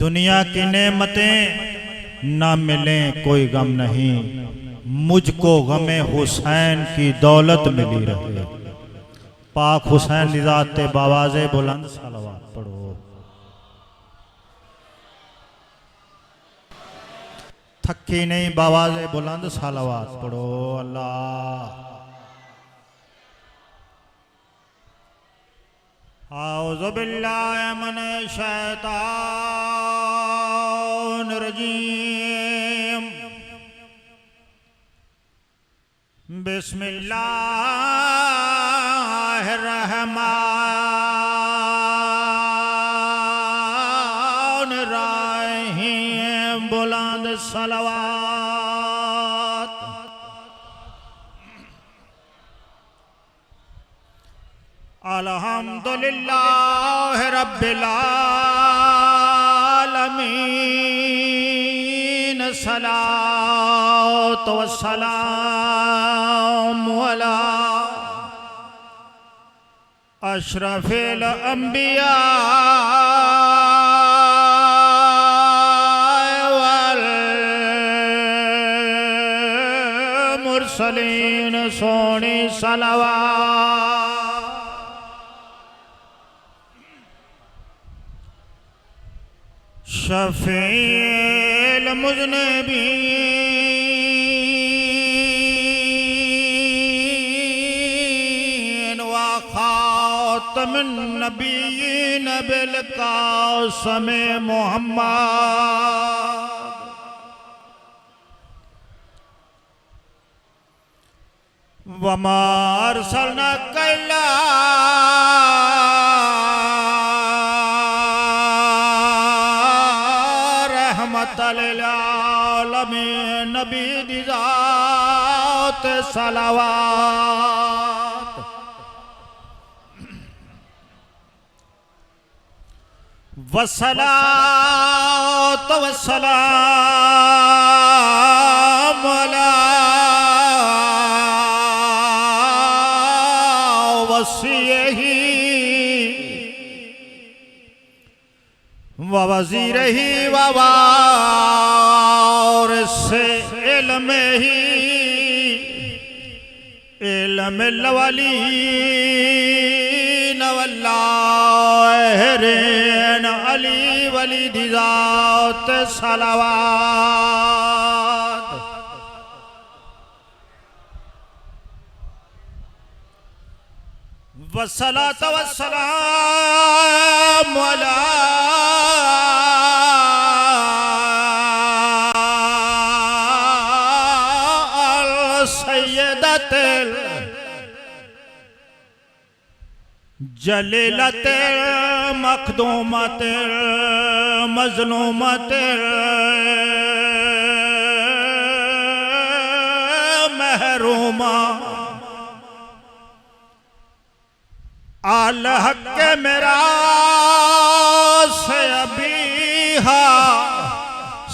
दुनिया की नेमतें ना मिलें कोई गम नहीं, मुझको गमे हुसैन की दौलत मिली रहे। पाक हुसैन निजाते बावाज़े बुलंद सलवात पढ़ो। थकी नहीं बावाज़े बुलंद सलवात पढ़ो। अल्लाह औज़ु बिल्लाहि मिनश शैतानिर रजीम। बिस्मिल्लाहिर रहमानिर रहीम। बुलंद सलवात। अल्हम्दुलिल्लाहि रब्बिल आलमीन। सलातो वस्सलामु अला अशरफिल अंबिया वल मुरसलीन। सोनी सलवात। शफ़ील मुज़निबीन व ख़ातमुन नबिय्यीन बिल क़ासिम मुहम्मद। वमा अरसलनाका इल्ला रहमतल आलमीन। नबी दी ज़ात सलावत। वस्सलातु वस्सलामु अला वसीयही व वज़ीरही व वारिसे इल्मिही इल्मिल अव्वलीन वल आखिरीन। अली वली दी ज़ात सलावत। वस्सलातु वस्सलामु अला सय्यदतिल जलीलतिल मखदूमतिल मज़लूमतिल महरूमा अल हक़ मेरा से अबीहा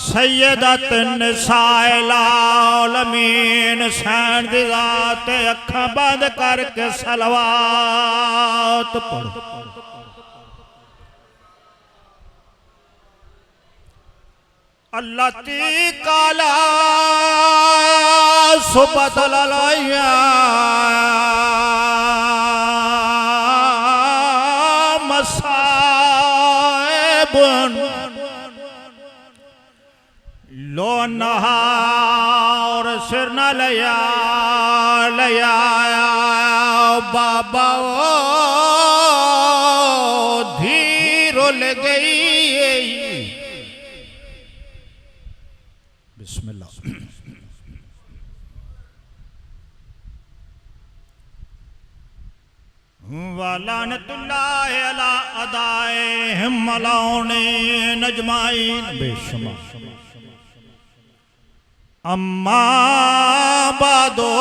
सैयदत निसाइल आलमीन। सैन दी ज़ात। अखां बंद करके सलवात पढ़ो। अल्लती काला सुबदललया मसाइबुन लो नहार सिर न लया लया बाबा धीरो ले गई। बिस्मिल्लाह। वलानतुल्लाहि अला अदाइहिम मलाउने नजमाइन। बेशुमार। अम्मा बादो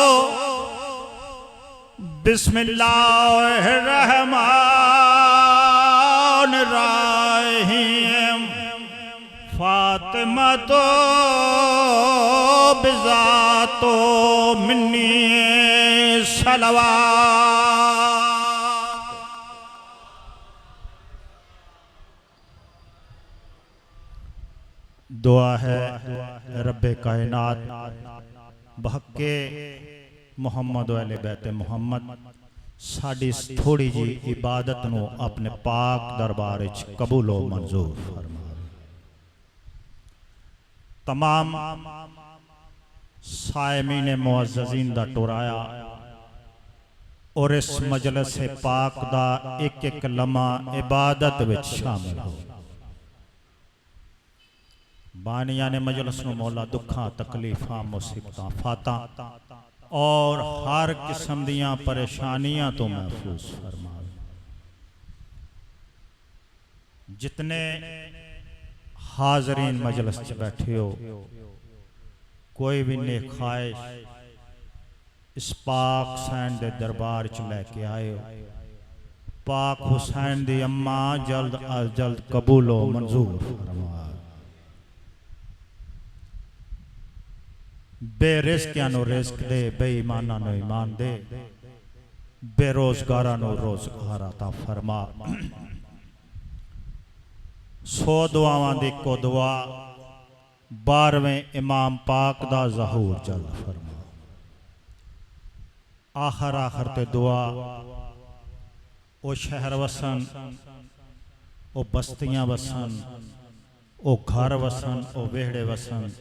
बिस्मिल्लाहिर रहमानिर रहीम। फातिमा तो बिज़ातो मिन्नी सलवात। दुआ है रब्बे कायनात बहके मुहम्मद वाले बैते मुहम्मद साड़ी थोड़ी जी इबादत नू अपने पाक दरबार विच कबूलो मंजूर फरमावे। तमाम सायमीन मुअज़्ज़ज़ीन दा टुराया और इस मजलिस पाक दा एक एक लम्हा इबादत विच शामिल हो। बानिया ने मजलिस नू मौला दुखा तकलीफा मुसीबतां फाता और हर किस्म दियां परेशानियां तो महफूज फरमावे। जितने हाजरीन मजलिस च बैठे हो कोई भी नेक ख्वाहिश इस पाक हुसैन दे दरबार च लैके आए हो। पाक हुसैन दी अम्मा जल्द अज जल्द कबूलो मंजूर फरमा। बेरिज़्कियां नूं रिज़्क दे, बेईमानां नूं ईमान दे, बेरोजगारां नूं रोजगार अता फरमा। 100 दुआवां दी को दुआ 12वें इमाम पाक दा ज़हूर जल्द फरमा। आखिर आखिर ते दुआ ओ शहर वसन, ओ बस्तियां वसन, ओ घर वसन, ओ वेहड़े वसन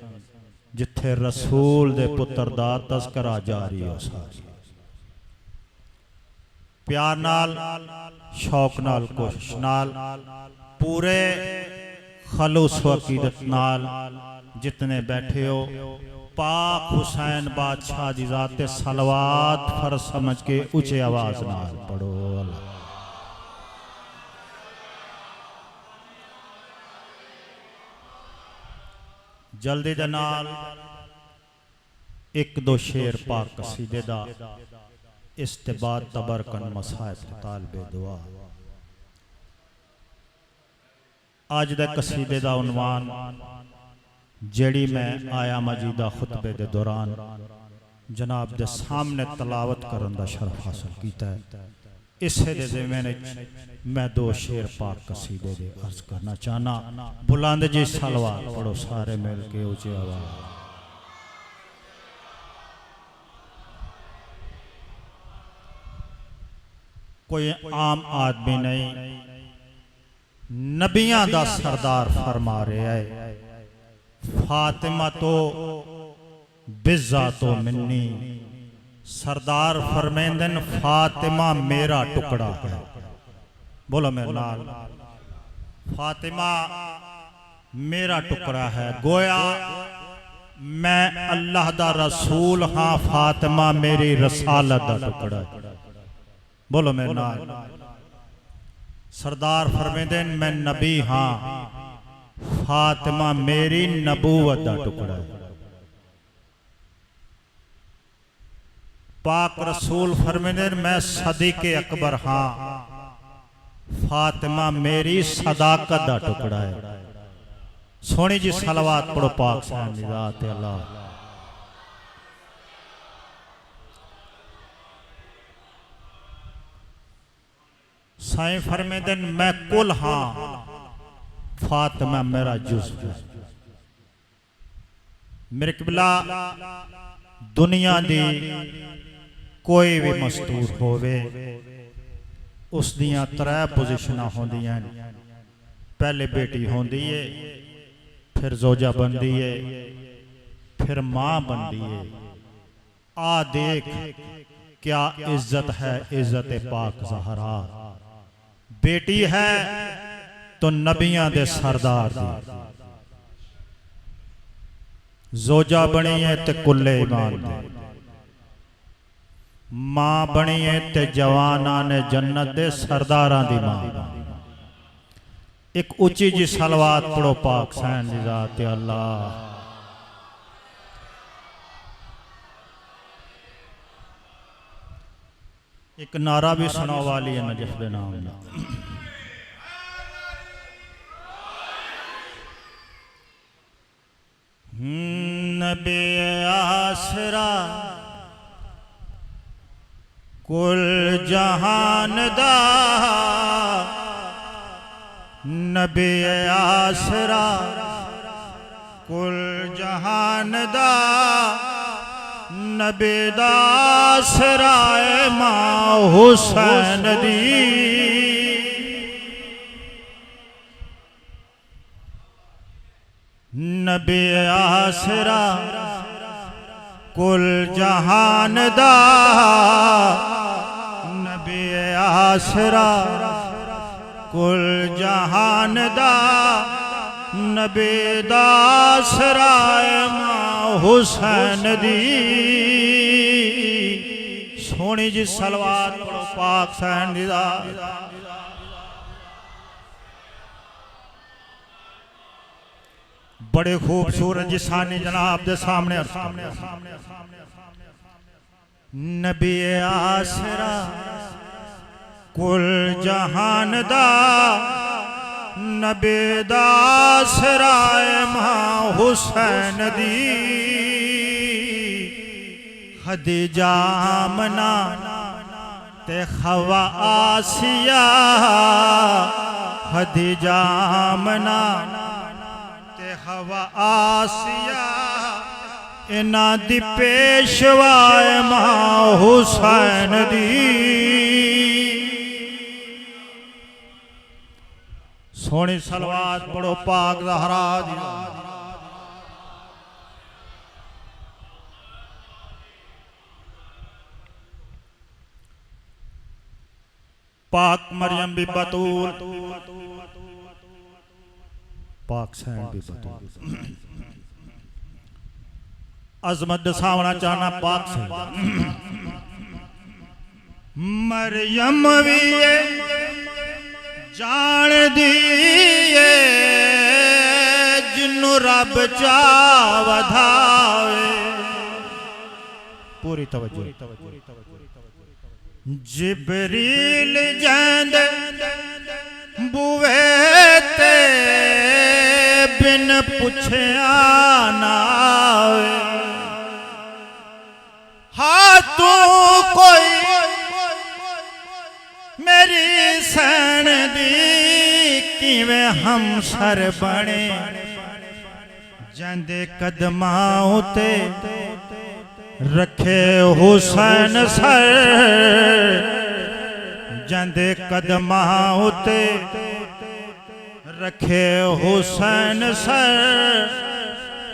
जिथे रसूल दे पुत्र दा तज़करा जारी हो सारी। प्यार नाल, शौक नाल, कोशिश नाल, पूरे खलूस व अकीदत नाल जितने बैठे हो पाक हुसैन बादशाह दी ज़ाते सलवात फर्ज समझ के ऊंचे आवाज नाल पढ़ो। जल्दी दे नाल एक दो शेर पाक कसीदे दा इस ते बाद तबरकन मसाइब तालबे दुआ। आज दे कसीदे दा उन्वान जेड़ी मैं आया मजीदा खुतबे दे दौरान जनाब दे सामने तलावत करन दा शरफ हासिल कीता है। इसे दे ज़िम्मे मैं 2 शेर पाक कसीदे दे अर्ज करना चाहना। बुलंद जी सलवात पढ़ो सारे मिल के ऊंचे आवाज। कोई आम आदमी नहीं, नबियां दा सरदार फरमा रहा है। फातिमा तो बिज़्ज़ा तो मिन्नी, सरदार फरमेंदन फातिमा मेरा टुकड़ा है। बोलो मेरे नाल, फातिमा मेरा टुकड़ा है। गोया मैं अल्लाह दा रसूल हाँ, फातिमा मेरी रसालत दा टुकड़ा है। बोलो मेरे नाल, सरदार फरमेंदन मैं नबी हाँ, फातिमा मेरी नबूवत दा टुकड़ा है। पाक रसूल फरमाते मैं सदीक़े अकबर हाँ, फातिमा मेरी सदाकत दा टुकड़ा है। सोनी जी सलवात पढ़ो पाक हुसैन दी ज़ात अल्लाह। साईं फरमाते मैं कुल हाँ, फातिमा मेरा जुज़्व है। मेरे क़िबला दुनिया दी कोई भी मस्तूर होवे उस दियां 3 पोजिशनां होंदियां। पहले बेटी होंदी है, फिर जोजा बनती है, फिर मां बनती है। आ देख क्या इज्जत है, इज्जत पाक ज़हरा। बेटी है तो नबियां दे सरदार दी, जोजा बनी है ते कुल्ले ईमान दे, मां बनी है ते जवाना ने जन्नत दे सरदारां दी मां। एक उच्ची जी सलवात पढ़ो पाक हुसैन दी ज़ात अल्लाह। एक नारा भी सुना वाली है नजफ दे नाम ना। नबी आसरा कुल जहान दा, नबी आसरा कुल जहान दा नबी दा सराय मां हुसैन दी। नबी आसरा कुल जहान दा नबी आसरा कुल जहान दा नबी दा सराय मां हुसैन दी। सोनी जी सलवात पढ़ो पाक सैन दी दा। बड़े खूबसूरत जिसानी जनाब के सामने नबी आसरा कुल जहान दा नबी दा सराय मां हुसैन दी। खदीजा आमना ते खवा आसिया खदीजा आमना ते खवा आसिया इना दी पेशवाए मां हुसैन दी। सोनी सलवात पढ़ो पाक ज़हरा दी। पाक मरियम भी बतूल पाक सैन भी बतूल अजमत सावना चाहना पाक से मरियम भी जान दिए जिन्नू रब चा वधावे। पूरी तवज्जो। जिबरील जैंद बुवे ते बिन पुछया ना हाँ तू कोई मेरी सैन दी किवें हम सर बने जंदे कदमां उते रखे हुसैन सर जंदे कदमां उते रखे हुसैन सर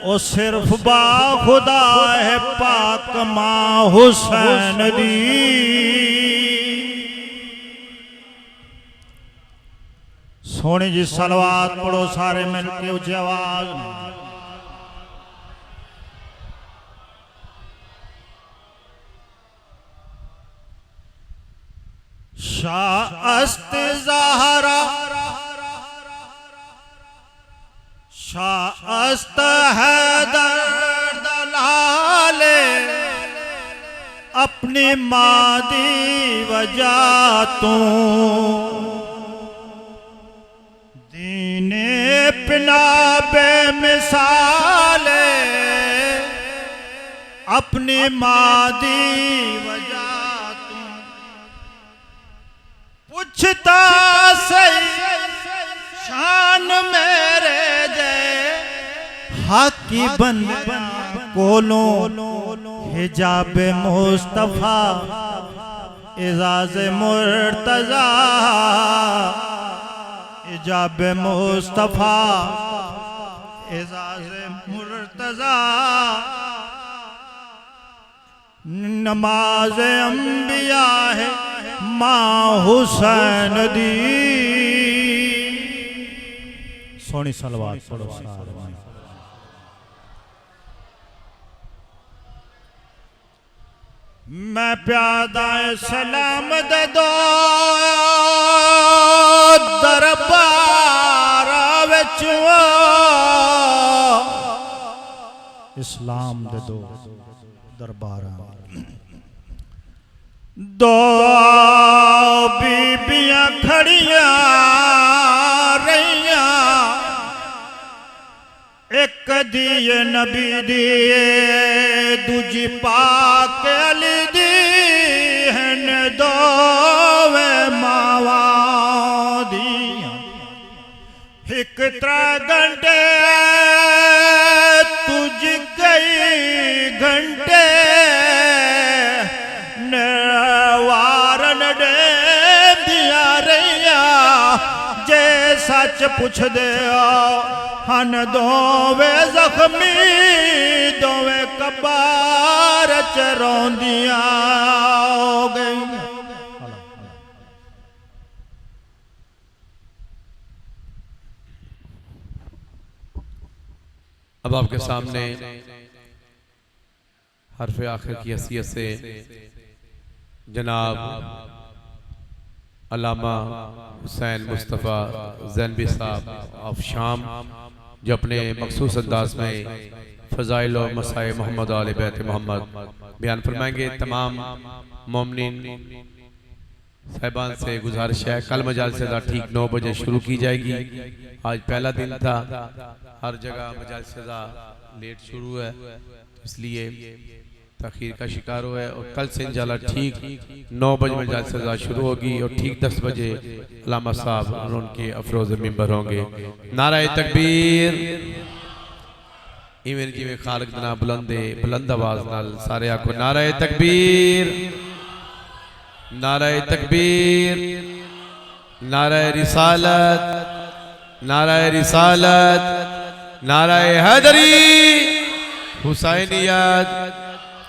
ओ सिर्फ बा खुदा है पाक मां हुसैन दी। सोनी जी सलवात पढ़ो सारे मिलके ऊंची आवाज। शाअस्त ज़हरा शाअस्त हैदर दलाले अपनी माँ दी वजह तू दीने पिना बेमिसाले अपनी माँ दी वजह तू पूछता सही शान मेरे हाकी बंद कोलों हिजाब मुस्तफा इजाज मुर्तजा हिजाब मुस्तफा इजाज मुर्तजा नमाज अंबिया है मां हुसैन दी। सोनी सलवात पढ़ो सारे। मैं प्यादा सलाम दे दो दरबार विच इस्लाम दे दो दरबार दो बीबियां खड़ियां रहियां एक दिए नबी दिए दूजी पाक अली दी हन दोवे मावा दियां एक त्रै घंटे सच पुछ दे हन दोवे जख्मी दोवे कबार च रोंदियां हो गई। अब आपके सामने हर्फ आखिर की हैसियत से जनाब अल्लामा हुसैन मुस्तफ़ा ज़ैनबी साहब ऑफ शाम जो अपने मखसूस अंदाज में फ़ज़ाइल और मसाए मोहम्मद आले बैत मोहम्मद बयान फरमाएंगे। तमाम मोमिनीन साहिबान से गुजारिश है कल मजालसा ठीक 9 बजे शुरू की जाएगी। आज पहला दिन था, हर जगह मजालसा लेट शुरू है इसलिए तखीर का शिकार हुआ है और कल से इंशाल्लाह ठीक 9 बजे मजालसा शुरू होगी और ठीक 10 बजे अल्लामा साहब और उनके अफरोज़ मिंबर होंगे। नारा तकबीर इवें जिवें खालिक दा नाम बुलंद आवाज़ नाल सारे आखो नारा तकबीर, नारा तकबीर, नारा रिसालत, नारा रिसालत, नारा हैदरी, हुसैनियत,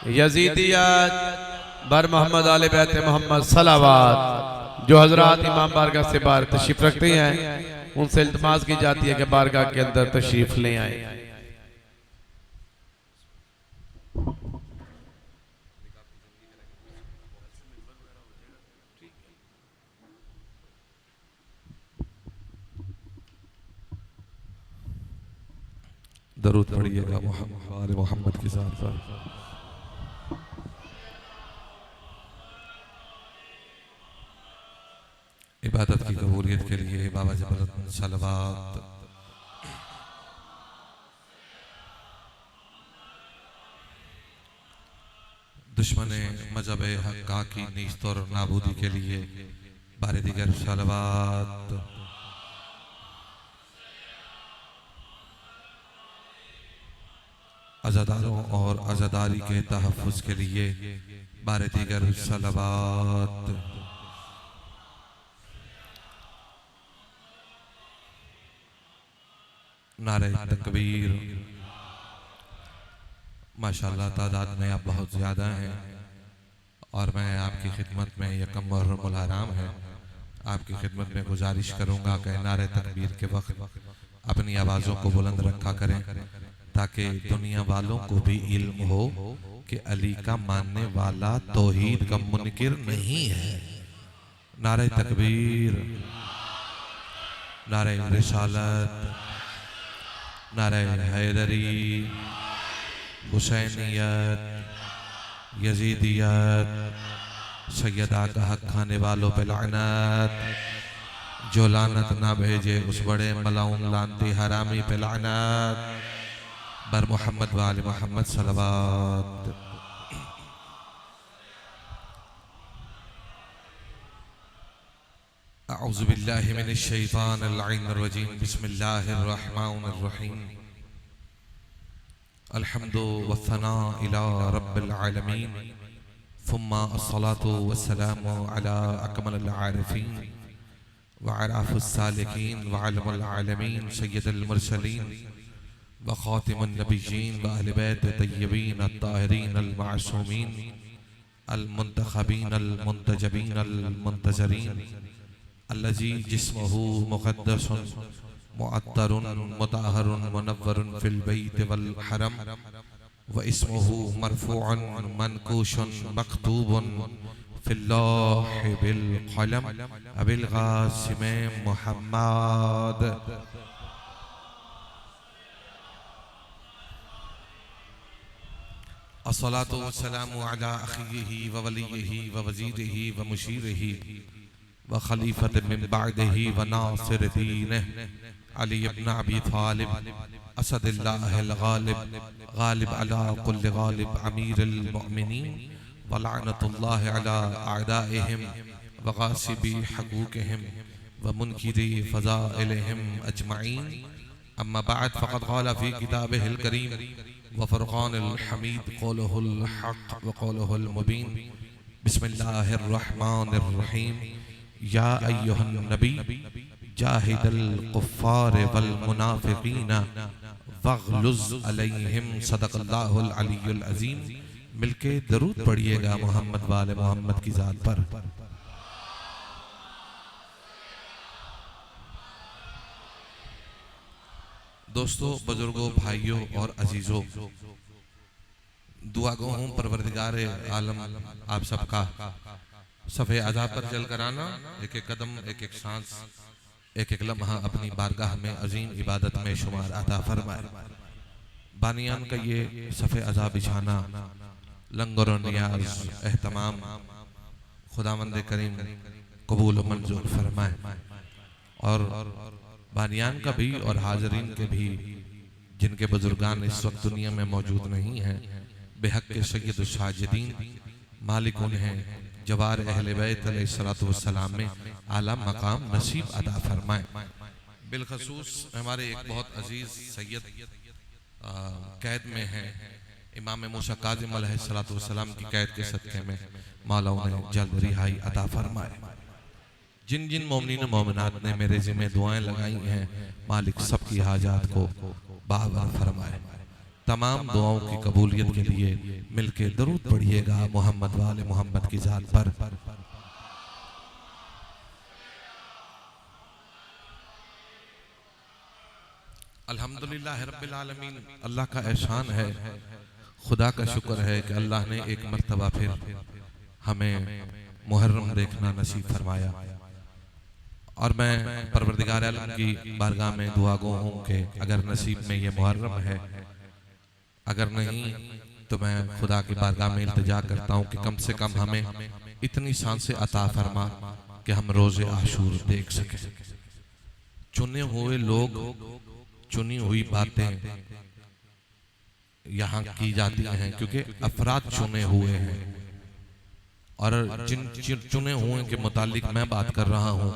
यजीदियत, बर मोहम्मद आले बैत मोहम्मद सलावात। जो हजरात इमाम बारगाह से बाहर तशरीफ रखते हैं उनसे इल्तिमास की जाती है कि बारगाह के अंदर तशरीफ ले आए। दरूद पढ़िएगा मोहम्मद के साथ साथ। इबादत की कबूलियत के लिए बाबा जबरदस्त सलवात। दुश्मन मजहब हक्का की नीस्त और नाबूदी के लिए बारे दिगर सलवात। अज़ादारों और अज़ादारी के तहफ़्फ़ुज़ के लिए बारे दिगर सलवात। नारे तकबीर। माशाअल्लाह तादाद में आप बहुत ज़्यादा हैं और मैं आपकी खिदमत में यकम और मुहर्रम है आपकी खिदमत में गुजारिश करूँगा कि नारे तकबीर के वक्त अपनी आवाज़ों को बुलंद रखा करें ताकि दुनिया वालों को भी इल्म हो कि अली का मानने वाला तौहीद का मुनकिर नहीं है। नारे तकबीर, नारे रिसालत, नारे हैदरी, हुसैनियत, यजीदियत, सैयदा का हक खाने वालों पे लानत, जो लानत ना भेजे उस बड़े मलाउन लानती हरामी पे लानत, बर मोहम्मद वाले मोहम्मद सलवात। अऊज़ु बिल्लाहि मिनश शैतानिर रजीम। बिस्मिल्लाहिर रहमानिर रहीम। अल्हम्दु वस्सना इला रब्बिल आलमीन सुम्मा अस्सलातु वस्सलामु अला अकमलिल आरिफीन व अराफिस सालिकीन व अलमुल आलमीन सय्यदुल मुरसलीन व खातिमुन नबिय्यीन व अहले बैत तय्यबीन अत्ताहिरीन अल मासूमीन अल मुंतखबीन अल मुंतजबीन अल मुंतजरीन अल्लज़ी जिस्मुहु मुक़द्दसुन मुअत्तरुन मुताहरुन मुनव्वरुन फिल बैत वल हरम व इस्मुहु मरफ़ूअन मनकूशुन मक्तूबुन फिल लौह बिल क़लम अबिल क़ासिम मुहम्मद। अस्सलातु वस्सलामु अला अख़ीही व वलिय्यिही व वज़ीरिही व मुशीरिही व खलीफत मिन बादिही व नासिर दीनिही अली इब्न अबी तालिब असदुल्लाहिल गालिब गालिब अला कुल्लि गालिब अमीरुल मुमिनीन व लअनतुल्लाहि अला अअदाइहिम व गासिबी हुकूकिहिम व मुनकिरी फ़ज़ाइलिहिम अजमईन। अम्मा बअद फ़क़द क़ाल फ़ी किताबिहिल करीम व फ़ुरक़ानिल हमीद क़ौलुहुल हक़ व क़ौलुहुल मुबीन। बिस्मिल्लाहिर रहमानिर रहीम। या अय्युहन नबी जाहिदल कुफ्फार वल मुनाफिकीन वग़लुज़ अलैहिम सदक़ल्लाहुल अलीयुल अज़ीम। मिलके दरूद पढ़िएगा मोहम्मद वाले मोहम्मद की ज़ात पर। दोस्तों, बुजुर्गों, भाइयों और अजीजों, दुआ गो हूँ परवरदिगारे आलम आप सबका सफ़े अज़ा पर चल कर आना, एक एक कदम, एक एक सांस, एक एक लम्हा अपनी बारगाह में अजीम इबादत में शुमार अता फरमाए। बानियान का ये सफ़े अज़ा बिछाना, लंगर और नियाज एहतमाम खुदावंद करीम कबूल व मंजूर फरमाए। और बानियान का भी और हाजरीन के भी जिनके बुजुर्गान इस वक्त दुनिया में मौजूद नहीं हैं, बेहक के सैयद साजिदीन मालिक उन्हें जवार अहले बैत अलैहिस्सलातु वस्सलाम में आला मकाम नसीब अता फरमाए। बिलखसूस हमारे एक बहुत अजीज सैयद कैद में हैं, इमाम मूसा काज़िम अलैहिस्सलातु वस्सलाम की कैद के सदक़े में मौला उन्हें जल्द रिहाई अता फरमाए। जिन जिन मोमिनीन मोमिनात ने मेरे ज़िम्मे दुआएं लगाई हैं, मालिक सबकी हाजात को बाबर फरमाए। तमाम दुआओं की कबूलियत के लिए मिलके दरूद पढ़िएगा मोहम्मद वाले मोहम्मद की ज़ात पर। अल्हम्दुलिल्लाह रब्बिल आलमीन। अल्लाह का एहसान है, खुदा का शुक्र है कि अल्लाह ने एक मर्तबा फिर हमें मुहर्रम देखना नसीब फरमाया। और मैं परवरदिगार आलम की बारगाह में दुआ गो हूँ कि अगर नसीब में ये मुहर्रम है, अगर नहीं तो मैं खुदा की बारगाह में इल्तिजा करता हूँ कि कम से कम हमें इतनी सांसें अता फरमा कि हम रोज़े आशूर देख सकें। चुने हुए लोग, चुनी हुई बातें यहाँ की जाती हैं क्योंकि अफराद चुने हुए हैं, और जिन चुने हुए के मुतालिक मैं बात कर रहा हूँ,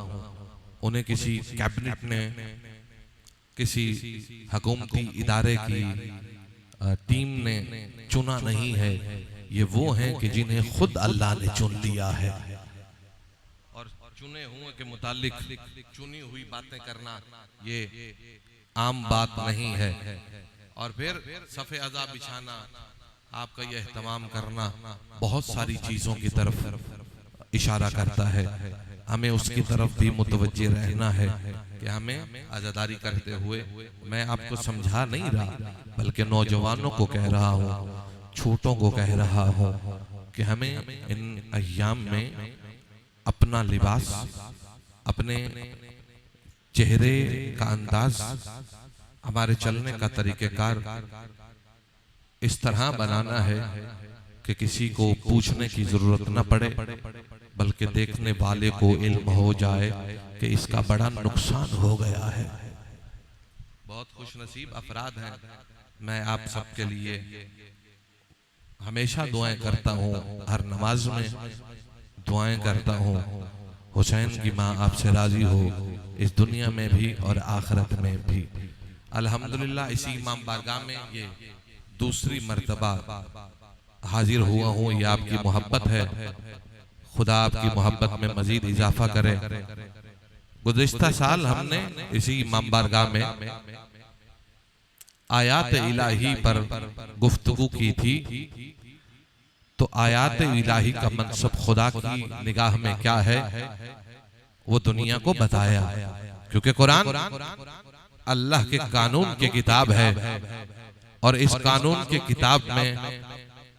उन्हें किसी कैबिनेट ने, किसी हुकूमती इदारे की टीम ने चुना नहीं है। ये वो हैं कि जिन्हें खुद अल्लाह ने चुन लिया है। और चुने हुए के मुतालिक चुनी हुई बातें करना ये आम बात नहीं है। और फिर सफ़े अज़ा बिछाना, आपका यह एहतमाम करना बहुत सारी चीज़ों की तरफ इशारा करता है। हमें उसकी तरफ भी मुतवज्जे रहना है कि हमें आज़ादारी करते हुए, मैं आपको समझा नहीं रहा बल्कि नौजवानों को कह रहा हूँ, छोटों को कह रहा हूँ कि हमें इन अय्याम में अपना लिबास, अपने चेहरे का अंदाज, हमारे चलने का तरीक़ेकार इस तरह बनाना है कि किसी को पूछने की जरूरत न पड़े, बल्कि देखने वाले को इल्म हो जाए कि इसका बड़ा नुकसान हो गया है। बहुत खुश नसीब अफराद हैं। मैं आप सबके लिए हमेशा दुआएं करता हूँ, हर नमाज में दुआएं करता हूँ। हुसैन की माँ आपसे राजी हो, इस दुनिया में भी और आखिरत में भी। अल्हम्दुलिल्लाह इसी इमाम बारगाह में ये दूसरी मर्तबा हाजिर हुआ हूँ। ये आपकी मोहब्बत है, खुदा आपकी मोहब्बत में मजीद इजाफा करे। गुज़िश्ता साल हमने इसी इमाम बारगाह में आयात इलाही पर गुफ्तगू की थी, तो आयात इलाही का मनसब खुदा की निगाह में क्या है वो दुनिया को बताया। क्योंकि कुरान अल्लाह के कानून की किताब है, और इस कानून की किताब में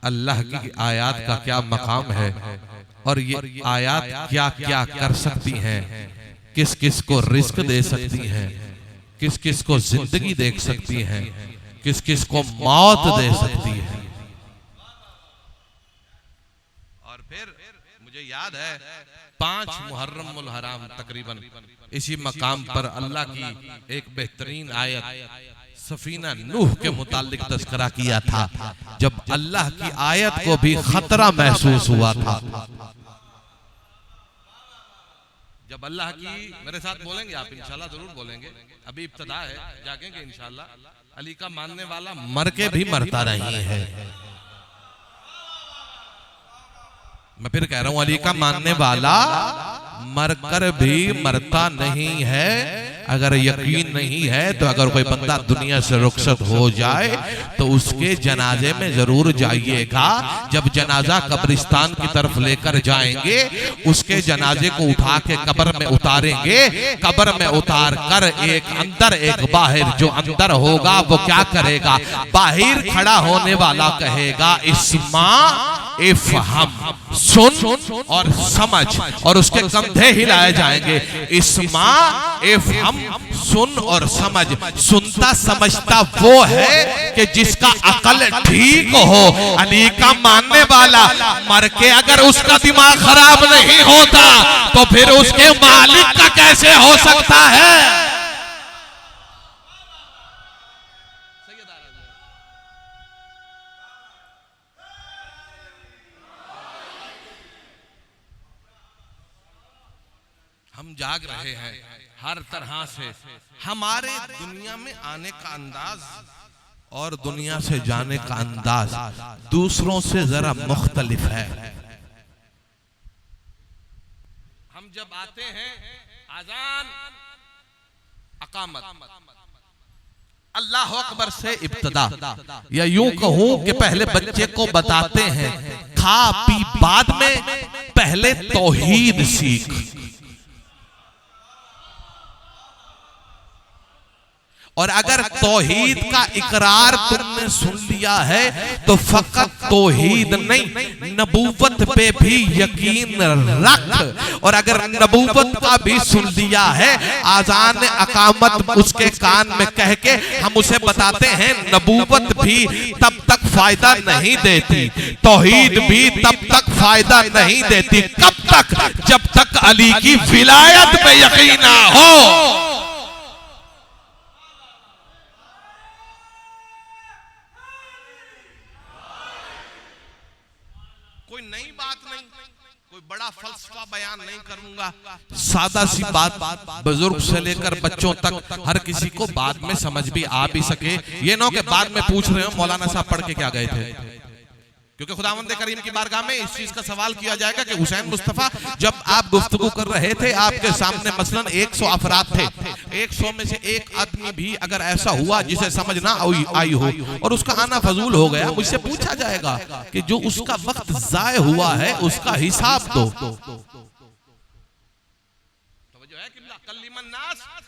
अल्लाह की आयात का क्या मकाम है, और ये आयात क्या क्या कर सकती हैं, किस किस को रिस्क दे सकती हैं, किस किस को जिंदगी दे सकती हैं, किस किस को मौत दे सकती है। और फिर मुझे याद है 5 मुहर्रमुल हराम तकरीबन इसी मकाम पर अल्लाह की एक बेहतरीन आयत सफीना नूह के मुतालिक तज़किरा किया था, जब अल्लाह की आयत को भी खतरा महसूस हुआ था। जब अल्लाह की, मेरे साथ बोलेंगे आप इंशाल्लाह, जरूर बोलेंगे, अभी इब्तिदा है, जागेंगे इंशाल्लाह। अली का मानने वाला मर के भी मरता नहीं है। मैं फिर कह रहा हूं, अली का मानने वाला मरकर भी मरता नहीं है। अगर यकीन नहीं है तो अगर कोई बंदा दुनिया से रुखसत हो जाए तो उसके जनाजे में जरूर जाइएगा। जब जनाजा कब्रिस्तान की तरफ लेकर जाएंगे, उसके जनाजे को उठा के कब्र में उतारेंगे। कब्र में उतार कर एक अंदर एक बाहर, जो अंदर होगा वो क्या करेगा? बाहर खड़ा होने वाला कहेगा इस्मा इफ़हम, सुन और समझ, और उसके कंधे हिलाए जाएंगे। इस्मा इफ़हम, सुन और समझ। सुनता समझता वो है कि जिसका अकल ठीक हो। अली का मानने वाला मर के अगर उसका दिमाग खराब नहीं होता तो फिर उसके मालिक का कैसे हो सकता है? हम जाग रहे हैं हर तरह से। हमारे दुनिया में आने का अंदाज और दुनिया से जाने का अंदाज दूसरों से जरा मुख्तलिफ है। हम जब आते हैं अजान, अकामत, अल्लाह अकबर से इब्तिदा, या यूं कहूं कि पहले बच्चे को बताते हैं खा पी, बाद में पहले तौहीद सीख। और अगर तौहीद का इकरार तुमने सुन लिया है तो फकत तौहीद नहीं, नबूवत पे भी यकीन रख। और अगर नबूवत का भी सुन लिया है, आजान अकामत उसके कान में कह के हम उसे बताते हैं नबूवत भी तब तक फायदा नहीं देती, तौहीद भी तब तक फायदा नहीं देती। कब तक? जब तक अली की विलायत पे यकीन ना हो। कोई नई बात नहीं, कोई बड़ा फलसफा बयान नहीं करूंगा। सादा सी बात, बुजुर्ग से लेकर बच्चों तक हर किसी को बाद में समझ भी आ भी सके। ये ना कि बाद में पूछ रहे हो मौलाना साहब पढ़ के क्या गए थे, क्योंकि खुदावंद करीम की बारगाह में इस चीज का सवाल किया जाएगा कि हुसैन मुस्तफा जब आप गुफ्तगू कर रहे थे, आपके सामने मसलन 100 अफराद थे, 100 में से एक आदमी भी अगर ऐसा हुआ जिसे समझ ना आई हो और उसका आना फजूल हो गया, मुझसे पूछा जाएगा कि जो उसका वक्त जाय हुआ है उसका हिसाब दो।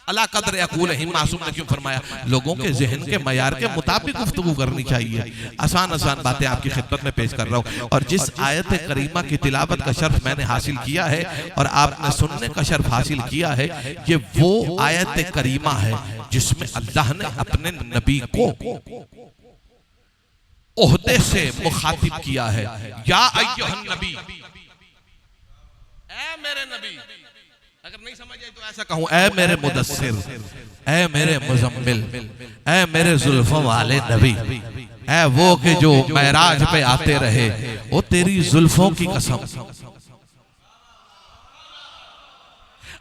अला कदर यकूल हिम, मासूम ने क्यों फरमाया? लोगों के जहन के मयार के मुताबिक गुफ्तगू करनी चाहिए। आसान आसान बातें आपकी खिदमत में पेश कर रहा हूँ। और जिस आयत करीमा की तिलावत का शर्फ मैंने हासिल किया है और आपने सुनने का शर्फ हासिल किया है, ये वो आयत करीमा है जिसमें अल्लाह ने अपने नबी को ओहदे से मुखातिब किया है। या अय्युहन नबी, ऐ मेरे नबी। अगर नहीं समझ आए तो ऐसा कहूं, ऐ मेरे मुदस्सिर, ऐ मेरे मुजम्मिल, ऐ मेरे जुल्फों वाले नबी, ऐ वो के जो महराज पे आते रहे, वो तेरी जुल्फों की कसम,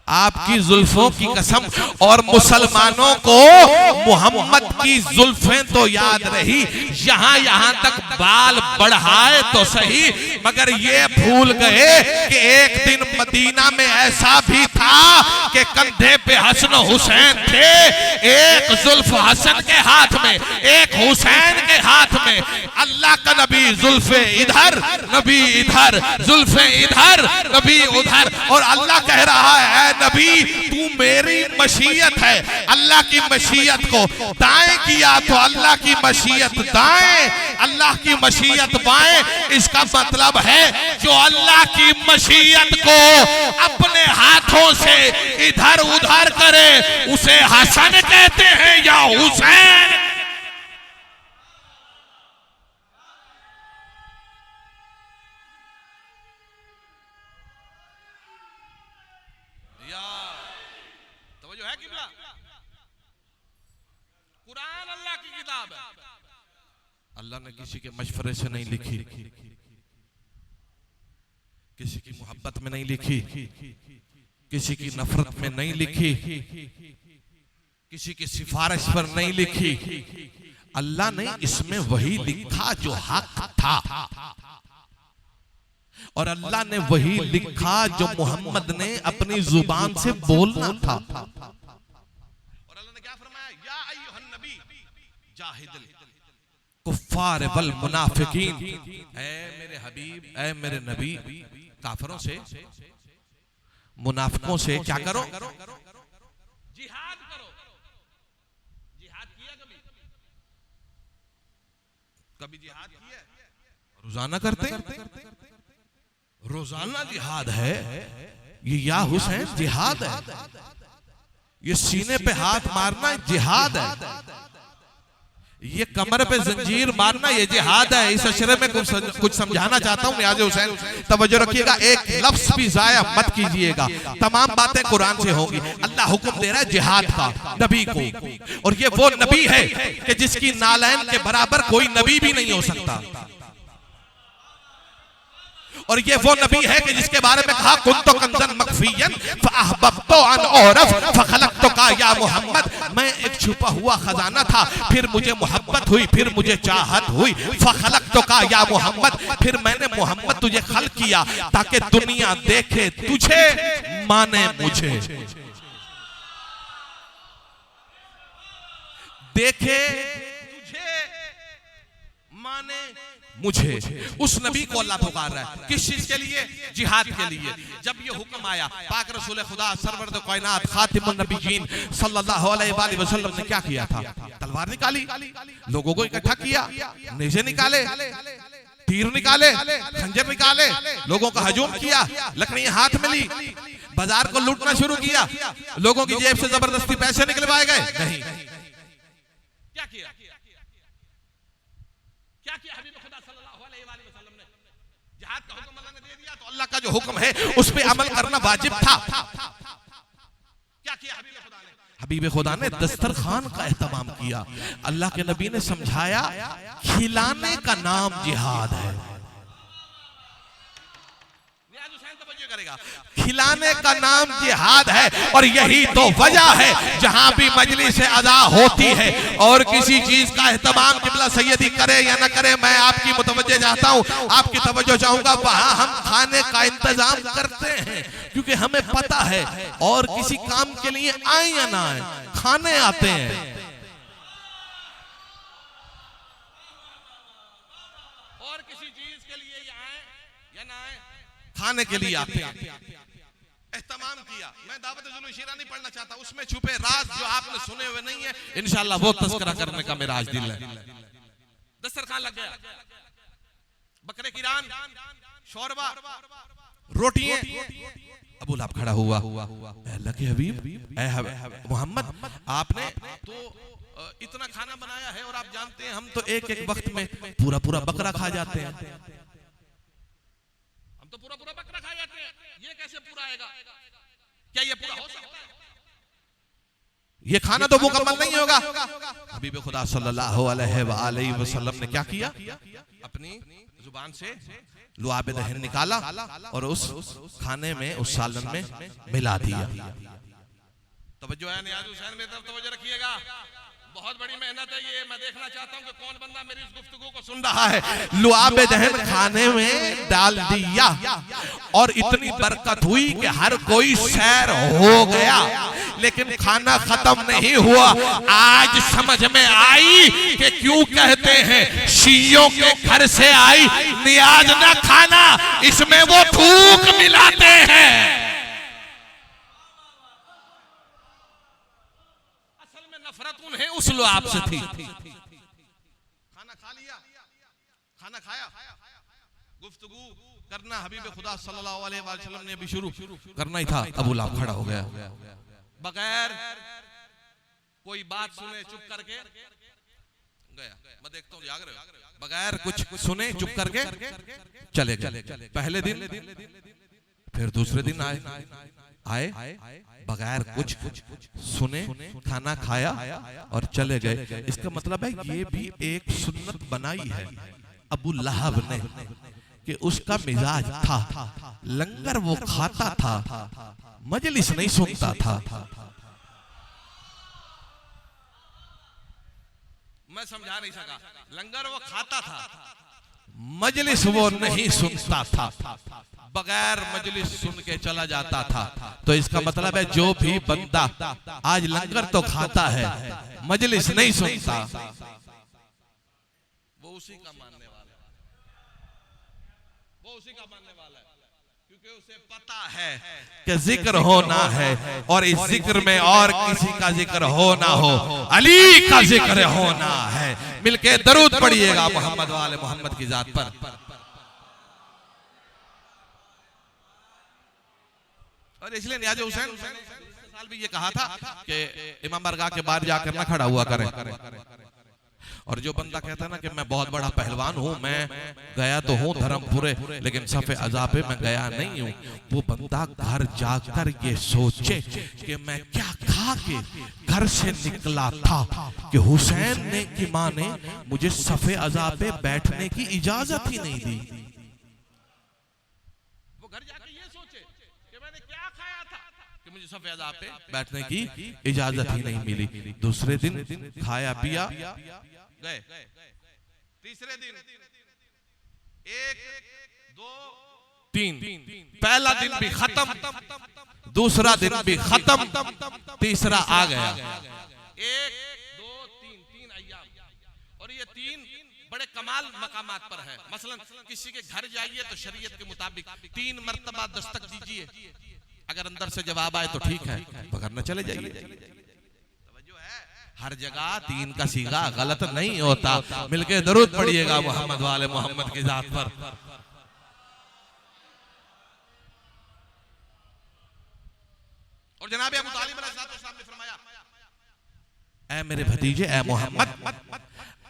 आपकी जुल्फों की कसम। और मुसलमानों को मोहम्मद की जुल्फें तो याद रही, यहां यहां तक बाल बढ़ाए तो सही, मगर ये भूल गए कि एक दिन मदीना में ऐसा भी था कि कंधे पे हसन हुसैन थे, एक जुल्फ हसन के हाथ में, एक हुसैन के हाथ में। अल्लाह का नबी जुल्फे इधर, नबी इधर, जुल्फे इधर, नबी उधर, और अल्लाह कह रहा है नबी तू मेरी मशीयत है। अल्लाह की मशीयत को दाएं किया तो अल्लाह की मशीयत दाएं, अल्लाह की मशीयत बाएं। इसका मतलब है जो अल्लाह की मशीयत को अपने हाथों से इधर उधर करे उसे हसन कहते हैं या हुसैन। कुरान अल्लाह की किताब है, अल्लाह ने किसी के मशवरे से नहीं लिखी, किसी की मोहब्बत में नहीं लिखी, किसी की नफरत में नहीं लिखी, किसी की सिफारिश पर नहीं लिखी। अल्लाह ने इसमें वही लिखा जो हक था। और अल्लाह ने वही लिखा जो मोहम्मद ने अपनी जुबान से बोलना था। और अल्लाह ने क्या फरमाया, या अय्युहन नबी जाहिदिल कुफ्फार वल मुनाफिकीन, ऐ मेरे हबीब, ऐ मेरे नबी, काफिरों से मुनाफिकों से क्या करो, जिहाद करो। जिहाद किया कभी? कभी जिहाद किया? रोजाना करते हैं, रोजाना जिहाद है ये, या हुसैन जिहाद है। ये सीने पे हाथ मारना जिहाद है, ये कमर पे जंजीर मारना ये जिहाद है। इस अशरे में कुछ समझाना चाहता हूँ नियाज़ हुसैन, तवज्जो रखिएगा, एक लफ्ज भी जाया मत कीजिएगा, तमाम बातें कुरान से होंगी। अल्लाह हुक्म दे रहा है जिहाद का नबी को, और ये वो नबी है कि जिसकी नालैन के बराबर कोई नबी भी नहीं हो सकता। और ये वो नबी है कि जिसके बारे में कहा कुन्तो कंज़न मख्फियन फअहबब्तु अन उरफ फखलक़तुका या मोहम्मद, मैं एक छुपा हुआ खजाना था, फिर मुझे मोहब्बत हुई, फिर मुझे चाहत हुई। फखलक़तुका या मोहम्मद, फिर मैंने मोहम्मद तुझे खल्क़ किया ताकि दुनिया देखे तुझे, माने मुझे। देखे तुझे, माने मुझे। उस नबी को अल्लाह पुकार रहा है, किस चीज के लिए? जिहाद के लिए। जब ये हुक्म आया, पाक रसूल खुदा सरवर कायनात खातिमुन नबीयीन सल्लल्लाहु अलैहि वसल्लम ने क्या किया था? तलवार निकाली, लोगों को इकट्ठा किया, नेज़े निकाले, तीर निकाले, खंजर निकाले, लोगों का हजूम किया, लकड़ियां हाथ में ली, बाजार को लूटना शुरू किया, लोगों की जेब से जबरदस्ती पैसे निकलवाए गए। नहीं, क्या किया? क्या किया हबीब खुदा सल्लल्लाहु अलैहि वसल्लम ने? जिहाद का हुक्म अल्लाह ने दे दिया, तो अल्लाह का जो हुक्म है उस पे अमल करना वाजिब था। क्या किया हबीब खुदा ने? हबीब खुदा ने दस्तरखान का एहतमाम किया। अल्लाह के नबी ने समझाया खिलाने का नाम जिहाद है। खिलाने का नाम जिहाद है, और यही तो वजह है जहां भी मजलिस अदा होती है और किसी चीज का एहतमाम किबला सैयदी करे या न करे, मैं आपकी मुतवज्जो चाहता हूं, आपकी तवज्जो चाहूंगा, वहां हम खाने का इंतजाम करते हैं, क्योंकि हमें पता है और किसी काम के लिए आए या ना आए, खाने आते हैं। और किसी चीज के लिए आए या ना आए, खाने के लिए आते हैं। एहतमाम किया। मैं दावत ज़ुल-ए-शीरा नहीं पढ़ना चाहता, उसमें छुपे राज जो आपने सुने हुए नहीं है, इंशाअल्लाह वो तज़किरा करने का मेरा आज दिल है। दस्तरखान लग गया, बकरे की रान, शोरबा, रोटियां। अबू लहब खड़ा हुआ, अल्लाह के हबीब मोहम्मद, आपने तो इतना खाना बनाया है और आप जानते हैं हम तो एक एक वक्त में पूरा पूरा बकरा खा जाते हैं, हम तो पूरा पूरा बकरा खा जाते हैं, ये कैसे पूरा आएगा? क्या ये पूरा हो सकता है? ये खाना तो मुकम्मल नहीं होगा। हबीब खुदा सल्लल्लाहु अलैहि वसल्लम ने क्या किया? अपनी जुबान से लुआब दहन निकाला और उस खाने में, उस सालन में मिला दिया। तवज्जो है नियाज़ हुसैन, मेरी तरफ तवज्जो रखिएगा, बहुत बड़ी मेहनत है ये। मैं देखना चाहता हूं कि कौन बंदा मेरी इस गुफ्तगू को सुन रहा है। लुआब दहन खाने में डाल दिया और इतनी बरकत हुई कि हर कोई सैर हो गया, लेकिन खाना खत्म नहीं हुआ। आज समझ में आई कि क्यों कहते हैं शियों के घर से आई नियाज ना खाना, इसमें वो थूक मिलाते हैं। नफरत उन्हें उस लुआब से थी। खाना खा लिया, खाना खाया, गुफ्तगू करना हबीब खुदा सल्लल्लाहु अलैहि वसल्लम ने भी शुरू करना ही था। अबू लहब खड़ा हो गया, बगैर कोई बात सुने चुप करके गया। मैं देखता हूँ जाग रहे हो, बगैर कुछ सुने चुप करके चले गए। पहले दिन, फिर दूसरे दिन आए बगैर कुछ सुने खाना खाया और चले गए। इसका मतलब है ये भी एक सुन्नत बनाई है अबू लहब ने कि उसका मिजाज था, लंगर वो खाता था, मजलिस नहीं सुनता था। मैं समझा नहीं सका, लंगर वो खाता था, मजलिस वो नहीं सुनता था, बगैर मजलिस सुन के चला जाता था। तो इसका मतलब है जो भी बंदा आज लंगर तो खाता है, मजलिस नहीं सुनता, वो उसी का मानने वाला है, वो उसी का मानने वाला है, क्योंकि उसे पता है कि जिक्र होना है और इस जिक्र में और किसी का जिक्र हो ना हो, अली का जिक्र होना है। मिलके दरूद पढ़िएगा मोहम्मद वाले मोहम्मद की जात पर। और इसलिए नियाज़ हुसैन साल भी ये कहा था कि इमाम बारगाह के बाहर जाकर ना खड़ा हुआ करें। और जो बंदा कहता है ना कि मैं बहुत बड़ा पहलवान हूं, मैं गया तो हूं धर्मपुरे लेकिन सफ़े अज़ाब पे मैं गया नहीं हूं, वो बंदा घर जाकर ये सोचे कि मैं क्या खा के घर से निकला था कि हुसैन ने की मां ने मुझे सफ़े अज़ाब पे बैठने की इजाजत ही नहीं दी। वो घर जाकर ये सोचे कि मैंने क्या खाया था कि मुझे सफ़े अज़ाब पे बैठने की इजाजत ही नहीं मिली। दूसरे दिन खाया पिया गए, तीसरे दिन 1 2 3, पहला दिन भी खत्म, दूसरा दिन भी खत्म, तीसरा आ गया। 1 2 3 अय्याम। और ये 3 बड़े कमाल मकामात पर है। मसलन किसी के घर जाइए तो शरीयत के मुताबिक 3 मर्तबा दस्तक दीजिए, अगर अंदर से जवाब आए तो ठीक है, वरना चले जाइए। हर जगह 3 का सीगा गलत नहीं होता। मिलके दरूद पढ़िएगा मोहम्मद वाले मोहम्मद की जात पर। और जनाब अबू तालिब अलैहिस्सलाम ने फरमाया, ऐ मेरे भतीजे, ऐ मोहम्मद,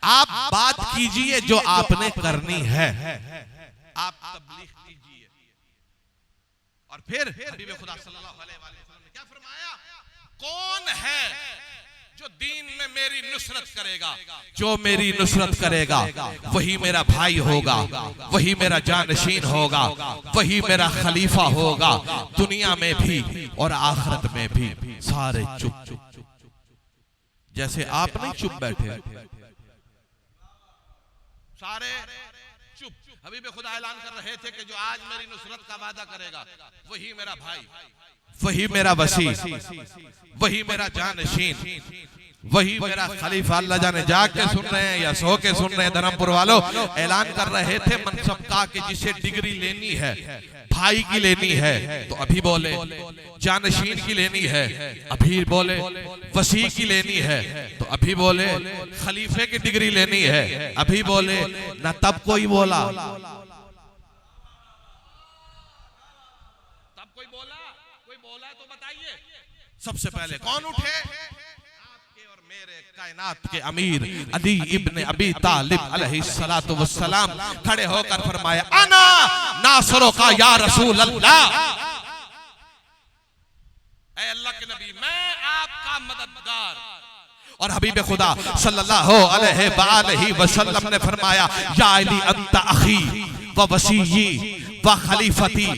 आप बात कीजिए जो आपने करनी है, आप तबलीग कीजिए। और फिर हबीब खुदा सल्लल्लाहु अलैहि वसल्लम ने क्या फरमाया, कौन है जो दीन में मेरी नुसरत करेगा? जो मेरी नुसरत करेगा वही मेरा भाई होगा, वही मेरा जानशीन होगा, वही मेरा खलीफा होगा, दुनिया में भी और आखिरत में भी। सारे चुप, जैसे आप नहीं चुप बैठे, सारे चुप। हबीब खुदा ऐलान कर रहे थे कि जो आज मेरी नुसरत का वादा करेगा वही मेरा भाई, वही मेरा वसी, वही मेरा जानशीन, वही मेरा खलीफा। अल्लाह जाने जाग के सुन रहे हैं या सो के सुन रहे हैं, धर्मपुर वालों ऐलान कर रहे थे मनसब का कि जिसे डिग्री लेनी है, भाई की लेनी है तो अभी बोले, जानशीन की लेनी है अभी बोले, वसी की लेनी है तो अभी बोले, खलीफे की डिग्री लेनी है अभी बोले, ना तब कोई बोला, तब कोई बोला तो बताइए। सबसे पहले कौन उठे? आपके और मेरे कायनात के अमीर अली इब्ने अबी तालिब अलैहिस्सलातु वस्सलाम खड़े होकर फरमाया, अना नासरो का या रसूल अल्लाह, ऐ अल्लाह के नबी, मैं आपका मददगार। और हबीब खुदा सल्लल्लाहु अलैहि वसल्लम ने फरमाया, या अली अंता अखी व वसीयी व खलीफती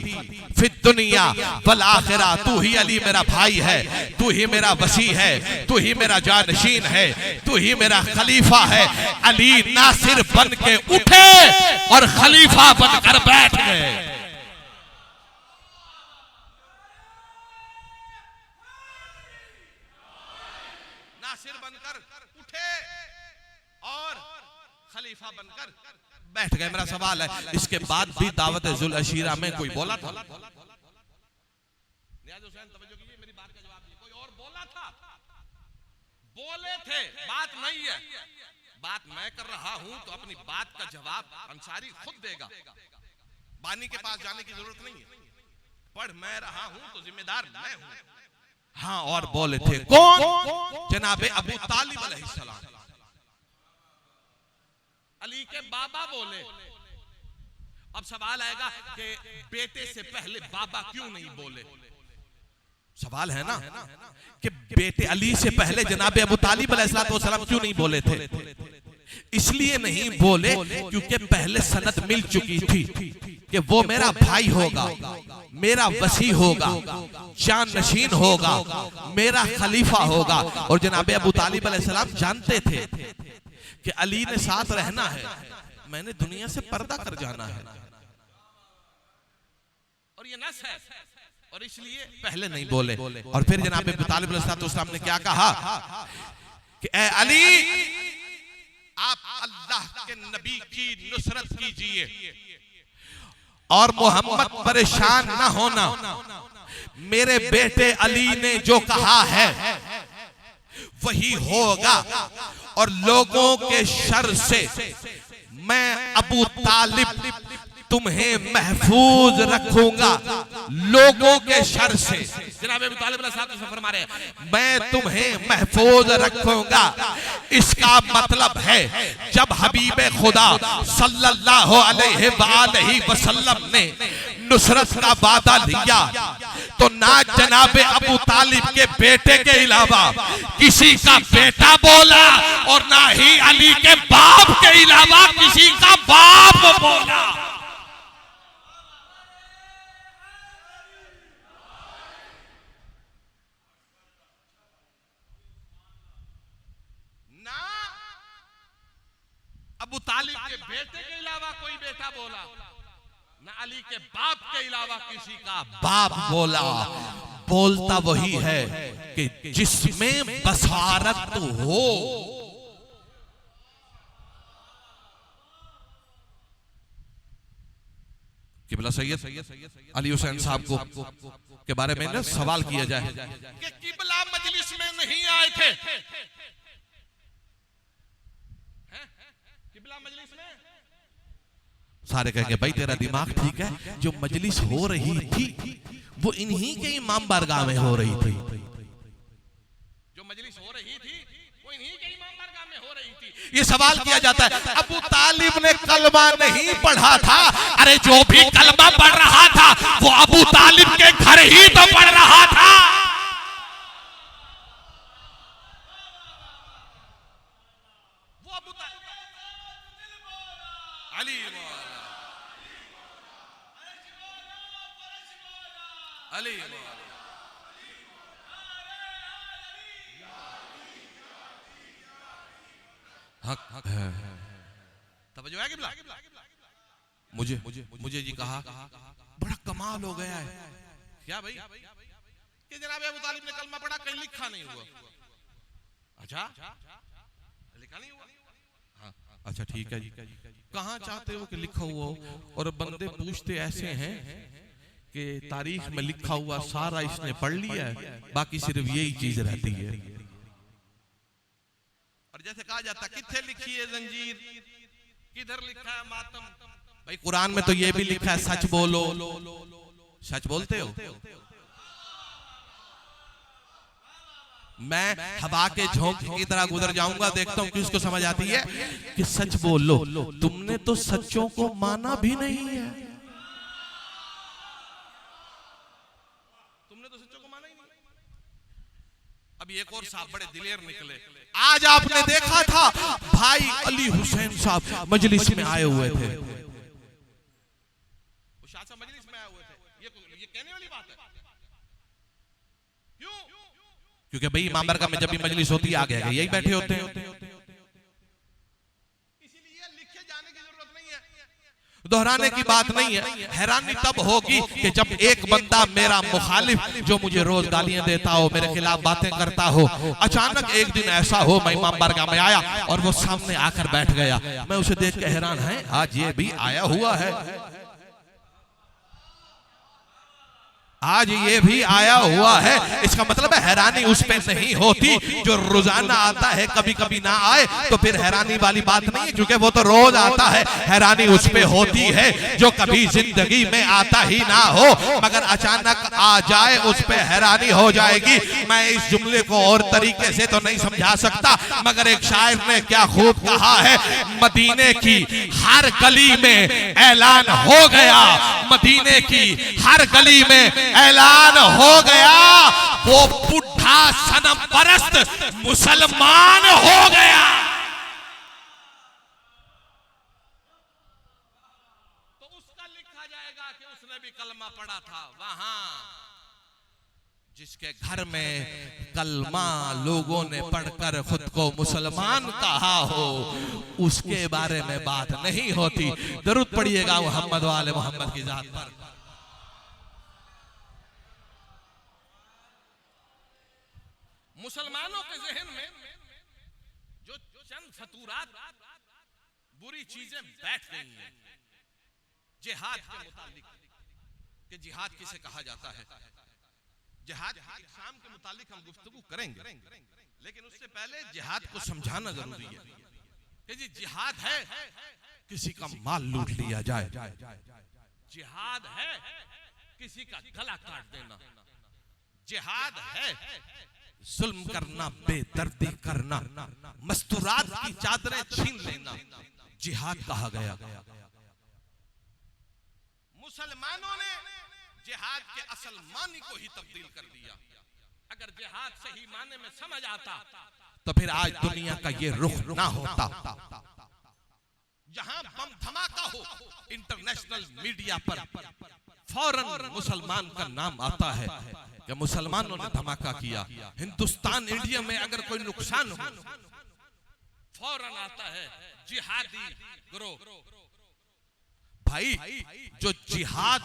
फिद दुनिया वल आखिरा, तू ही अली मेरा भाई है, तू ही मेरा वसी है, तू ही मेरा जानशीन है, तू ही मेरा खलीफा है। अली नासिर बन के उठे और खलीफा बनकर बैठ गए। नासिर बनकर उठे और खलीफा बनकर बैठ गए। मेरा सवाल है, इसके बाद भी दावत जुल अशीरा में कोई बोला था? नियाज़ हुसैन तवज्जो कीजिए, मेरी बात का जवाब दीजिए। कोई और बोला था? बोले थे, बात नहीं है। बात मैं कर रहा हूं तो अपनी बात का जवाब अंसारी खुद देगा, बानी के पास जाने की जरूरत नहीं है। पढ़ मैं रहा हूं तो जिम्मेदार मैं हूं। हाँ, और बोले थे कौन? जनाबे अबू तालिब अलैहिस्सलाम, अली के बाबा बोले। अब सवाल आएगा कि बेटे से पहले बाबा क्यों नहीं बोले? सवाल है ना कि बेटे अली से पहले जनाबे अबू तालिब अलैहिस्सलाम क्यों नहीं बोले थे? इसलिए नहीं बोले क्योंकि पहले सनद मिल चुकी थी कि वो मेरा भाई होगा, मेरा वसी होगा, जानशीन होगा, मेरा खलीफा होगा। और जनाबे अबू तालिब अलैहिस्सलाम जानते थे कि अली ने साथ रहना है, मैंने दुनिया से पर्दा कर जाना है, और ये नस है, और इसलिए पहले नहीं बोले। और फिर जनाब अबू तालिब अलैहिस्सलाम ने क्या कहा कि ए अली, आप अल्लाह के नबी की नुसरत कीजिए और मोहम्मद परेशान न होना। मेरे बेटे अली ने जो कहा है वही होगा, और लोगों के शर से मैं अबू तालिब तुम्हें महफूज रखूंगा, लोगों के शर से। जनाब अबू तालिब अलैहिस्सलाम फरमा रहे हैं मैं तुम्हें महफूज रखूंगा। इसका मतलब है जब हबीब खुदा सल्लल्लाहु अलैहि वसल्लम ने नुसरत का वादा लिया तो ना जनाब अबू तालिब के बेटे के अलावा किसी का बेटा बोला, और ना ही अली के बाप के अलावा किसी का बाप बोला। ना अबू तालिब के बेटे के अलावा कोई बेटा बोला, ना अली के बाप के अलावा किसी का बाप बोला। बोलता वही है कि जिसमें बसारत हो। किबला सैयद अली हुसैन साहब को के बारे में ना सवाल किया जाए कि किबला मजलिस में नहीं आए थे, किबला मजलिस में सारे कहेंगे भाई तेरा दिमाग ठीक है, जो मजलिस हो रही थी वो इन्हीं के इमाम बारगाह में हो रही थी, जो मजलिस हो रही थी वो इन्हीं के इमाम बारगाह में हो रही थी। ये सवाल किया जाता है अबू तालिब ने कलमा नहीं पढ़ा था। अरे जो भी कलमा पढ़ रहा था वो अबू तालिब के घर ही तो पढ़ रहा था। वो अबू तालिब अली अली हक हक है। तवज्जो है किबला? मुझे जी कहा बड़ा कमाल हो गया है क्या भाई कि जनाब अबू तालिब ने कलमा पढ़ा, कहीं लिखा नहीं हुआ। अच्छा लिखा नहीं हुआ, हाँ अच्छा ठीक है जी। कहाँ चाहते हो कि लिखा हुआ हो? और बंदे पूछते ऐसे हैं कि तारीख में लिखा हुआ सारा इसने पढ़ लिया है, बाकी सिर्फ यही चीज रहती है। और जैसे कहा जाता किथे लिखी है जंजीर, किधर लिखा है मातम। भाई कुरान में तो ये भी लिखा है सच बोलो। सच बोलते हो? मैं हवा के झोंके की तरह गुजर जाऊंगा, देखता हूं किसको समझ आती है कि सच बोलो। तुमने तो सच्चों को माना भी नहीं है, तुमने तो सच्चों को माना ही नहीं। अभी एक और साहब बड़े दिलेर निकले। आज आपने देखा था भाई अली हुसैन साहब मजलिस में आए हुए थे, शाह मजलिस में आए हुए थे। ये कहने वाली बात है? क्यों? क्योंकि भाई इमाम बारगाह में जब भी मजलिस होती है आगे आगे यही बैठे होते हैं, इसीलिए लिखे जाने की जरूरत नहीं है, दोहराने की बात नहीं है। हैरानी तब होगी कि जब एक बंदा मेरा मुखालिफ जो मुझे रोज गालियां देता हो, मेरे खिलाफ बातें करता हो, अचानक एक दिन ऐसा हो मैं इमाम बारगाह में आया और वो सामने आकर बैठ गया। मैं उसे देख के हैरान है आज ये भी आया हुआ है, आज ये भी आया हुआ है। इसका मतलब है हैरानी उस पे नहीं होती जो रोजाना आता है, कभी कभी ना आए तो फिर हैरानी वाली बात नहीं है, क्योंकि वो तो रोज आता है। हैरानी उस पे होती है जो कभी जिंदगी में आता ही ना हो, मगर अचानक आ जाए उस पे हैरानी हो जाएगी। मैं इस जुमले को और तरीके से तो नहीं समझा सकता, मगर एक शायर ने क्या खूब कहा है, मदीने की हर गली में ऐलान हो गया, मदीने की हर गली में ऐलान हो गया, वो बुढ़ा सनम परस्त मुसलमान हो गया। तो उसका लिखा जाएगा कि उसने भी कलमा पढ़ा था। वहां जिसके घर में कलमा लोगों ने पढ़कर खुद को मुसलमान कहा हो, उसके बारे में बात नहीं होती। दरूद पढ़िएगा मोहम्मद वाले मोहम्मद की जात पर। मुसलमानों के जहन में जो चंद फतूरात बुरी चीजें बैठ गई हैं जिहाद के मुतालिक, कि जिहाद किसे कहा जाता है। जिहाद के इक़साम के मुतालिक हम गुफ्तगू करेंगे, लेकिन उससे पहले जिहाद को समझाना जरूरी है कि जी जिहाद है किसी का माल लूट लिया जाए, जिहाद है किसी का गला काट देना, जिहाद है जुल्म करना, बेदर्दी करना, मस्तूरात की चादरें छीन लेना, जिहाद कहा गया। मुसलमानों ने जिहाद के असल मानी को ही तब्दील कर दिया। अगर जिहाद सही माने में समझ आता तो फिर आज दुनिया का ये रुख ना होता। जहां बम धमाका हो, इंटरनेशनल मीडिया पर फौरन मुसलमान का नाम आता है कि मुसलमानों ने धमाका किया। हिंदुस्तान इंडिया में अगर कोई नुकसान हो, फौरन आता है जिहादी गिरोह। भाई, जो जिहाद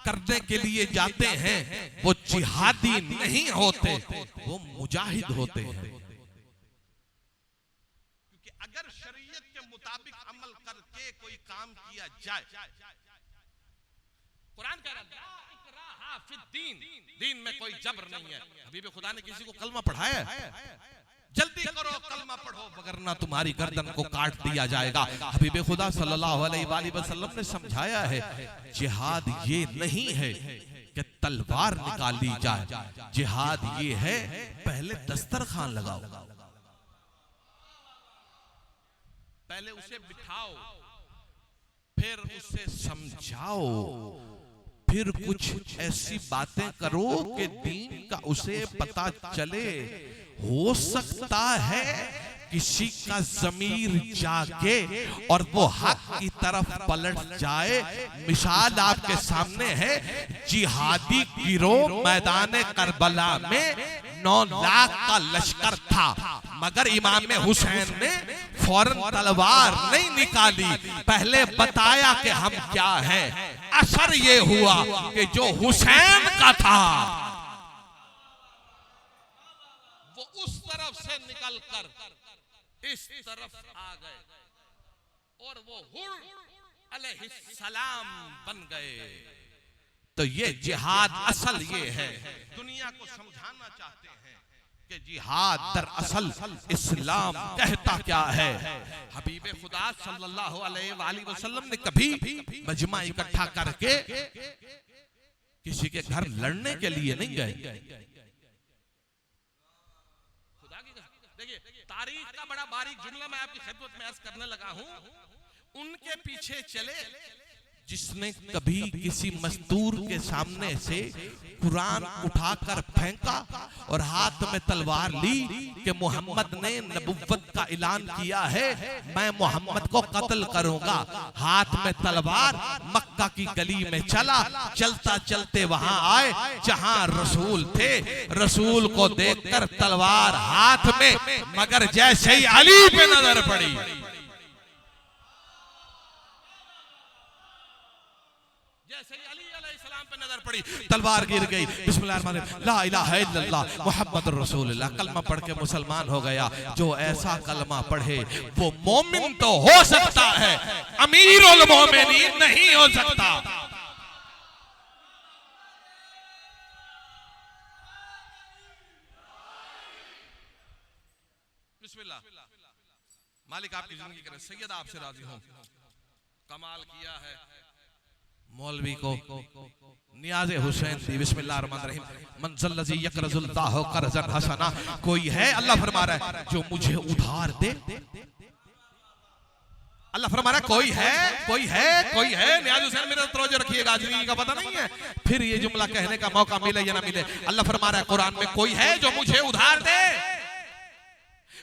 करने के लिए जाते हैं वो जिहादी नहीं होते, वो मुजाहिद होते हैं। क्योंकि अगर शरीयत के मुताबिक अमल करके कोई काम किया जाए, कुरान कह रहा है इकराहा फिद्दीन, दीन में कोई जबर नहीं है। हबीब खुदा ने किसी को कलमा पढ़ाया है? जल्दी करो कलमा पढ़ो वगरना तुम्हारी गर्दन को काट दिया जाएगा। हबीब खुदा सल्लल्लाहु अलैहि वसल्लम ने समझाया है जिहाद ये नहीं है कि तलवार निकाली जाए, जिहाद ये है पहले दस्तरखान लगाओ, पहले उसे बिठाओ, फिर उसे समझाओ, फिर कुछ ऐसी बातें करो कि दीन का उसे पता चले। हो सकता है किसी का ज़मीर जागे और वो हक की तरफ पलट जाए। मिसाल आपके सामने है, जिहादी गिरोह मैदान करबला में 9 लाख का लश्कर था, मगर इमाम हुसैन ने फौरन तलवार नहीं निकाली, पहले बताया कि हम क्या हैं। असर ये हुआ कि जो हुसैन का था वो उस तरफ से निकलकर इस तरफ आ गए और वो हुर अलैहिस्सलाम बन गए। तो ये जिहाद असल ये है। दुनिया को समझाना चाहते हैं कि जिहाद दरअसल इस्लाम कहता क्या है। हबीब खुदा सल्लल्लाहु अलैहि वसल्लम ने कभी मजमा इकट्ठा करके किसी के घर लड़ने के लिए नहीं गए। देखिए, तारीख का बड़ा बारीक जुमला मैं आपकी खिदमत में अर्ज करने लगा हूं। उनके पीछे चले जिसने कभी किसी मजदूर के सामने से कुरान उठाकर फेंका और हाथ में तलवार ली कि मोहम्मद ने नबुव्वत का ऐलान किया है, मैं मोहम्मद को कत्ल करूंगा। हाथ में तलवार मक्का की गली में चला, चलता चलते वहां आए जहां रसूल थे। रसूल को देखकर तलवार हाथ में, मगर जैसे ही अली पे नजर पड़ी, जैसे ही अली अलैहिस्सलाम पे नजर पड़ी, तलवार गिर गई। बिस्मिल्लाहिर्रहमानिर्रहीम, ला इलाहा इल्लल्लाह मुहम्मदुर रसूलुल्लाह, कलमा पढ़ के मुसलमान हो गया। जो ऐसा कलमा पढ़े वो मोमिन तो हो सकता है, अमीरुल मोमिनीन नहीं हो सकता। बिस्मिल्लाह। मालिक आपकी जिंदगी करे, सैयद आपसे राजी हूं। कमाल किया है मौलवी को नियाज़े हुसैन दी। बिस्मिल्लाहिर्रहमानिर्रहीम, मंज़ल्लज़ी यक़रज़ुल्लाहु क़र्ज़न हसना, कोई है, अल्लाह फरमा रहा है, जो मुझे उधार दे। अल्लाह फरमा रहा है कोई है, कोई है, कोई है। नियाज़े हुसैन मेरा तवज्जो रखिएगा, जिंदगी का पता नहीं है फिर ये जुमला कहने का मौका मिले या ना मिले। अल्लाह फरमा रहा है कुरान में, कोई है जो मुझे उधार दे।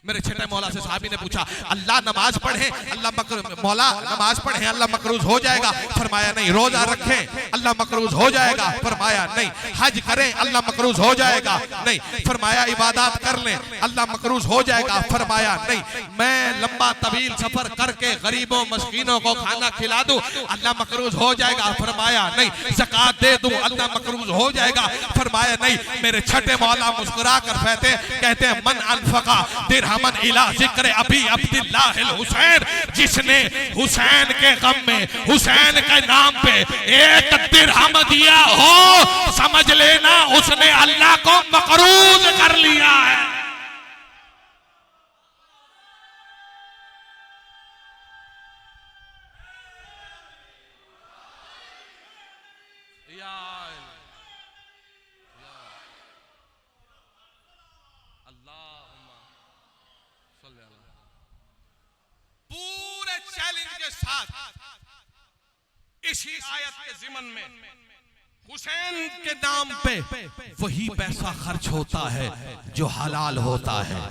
मेरे छठे मौला से साहबी ने पूछा अल्लाह नमाज पढ़े अल्लाह मौला नमाज पढ़े अल्लाह मकरूज हो जाएगा? फरमाया नहीं। रोजा रखें अल्लाह मकरूज हो जाएगा? फरमाया नहीं। हज करें अल्लाह मकरूज हो जाएगा? नहीं। फरमाया इबादत कर लें अल्लाह मकरूज हो जाएगा? फरमाया नहीं। मैं लंबा तवील सफर करके गरीबों मस्कीनों को खाना खिला दूं अल्लाह मकरूज हो जाएगा? फरमाया नहीं। ज़कात दे दूं अल्लाह मकरूज हो जाएगा? फरमाया नहीं। मेरे छठे मौला मुस्कुरा कर कहते हैं मन अनफका दिरहमन इला जिक्र अबी अब्दुल्लाह हुसैन, जिसने हुसैन के गम में हुसैन के नाम पे एक दिरहम दिया हो समझ लेना उसने अल्लाह को मकरूज कर लिया है। पूरे चैलेंज के साथ इसी आयत के ज़िमन में हुसैन के नाम पे वही पैसा खर्च होता है जो हलाल होता है।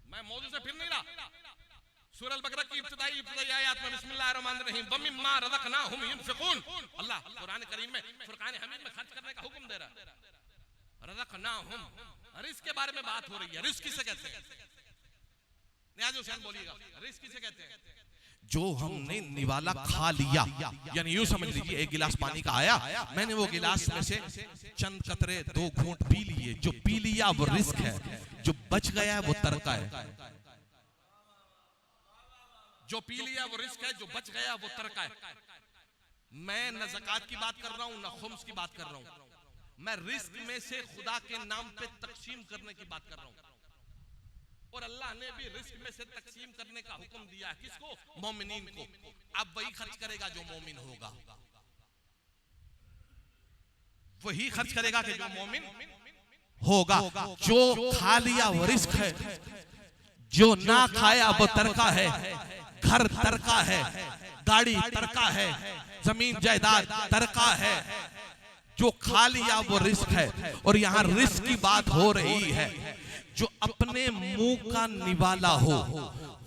मैं मौजूद से फिर नहीं रहा। सूरह अल-बकरा की इब्तिदाई आयत में बिस्मिल्लाहिर्रहमानिर्रहीम वमिम्मा रज़क़नाहुम युनफ़िक़ून, अल्लाह कुरान करीम में फुरकान हमीद में खर्च करने का हुक्म दे रहा है। रज़क़नाहुम, रिस्क के बारे में बात हो रही है। रिस्क किसे कहते हैं? नियाज़ हुसैन बोलिएगा, रिस्क किसे कहते हैं? जो हमने निवाला खा लिया, यानी यूं समझ लीजिए एक गिलास पानी का आया, मैंने वो गिलास में से चंद कतरे 2 घूंट पी लिए। जो पी लिया वो रिस्क है, जो बच गया वो तरका है। जो पी लिया वो रिस्क है, जो बच गया वो तरका है। मैं न ज़कात की बात कर रहा हूं न खुम्स की बात कर रहा हूं, मैं रिस्क में से खुदा के नाम पे तकसीम करने की बात कर रहा हूं। और अल्लाह ने भी रिस्क में से तकसीम करने का हुक्म दिया है। किसको? मोमिनीन को। अब वही खर्च करेगा जो मोमिन होगा, वही खर्च करेगा कि जो मोमिन होगा। जो खा लिया वो रिस्क है, जो ना खाया वो तरका है। घर तरका है, गाड़ी तरका है, जमीन जायदाद तरका है। जो खा लिया वो रिस्क है। और यहाँ रिस्क की बात हो रही है। जो अपने मुंह का निवाला हो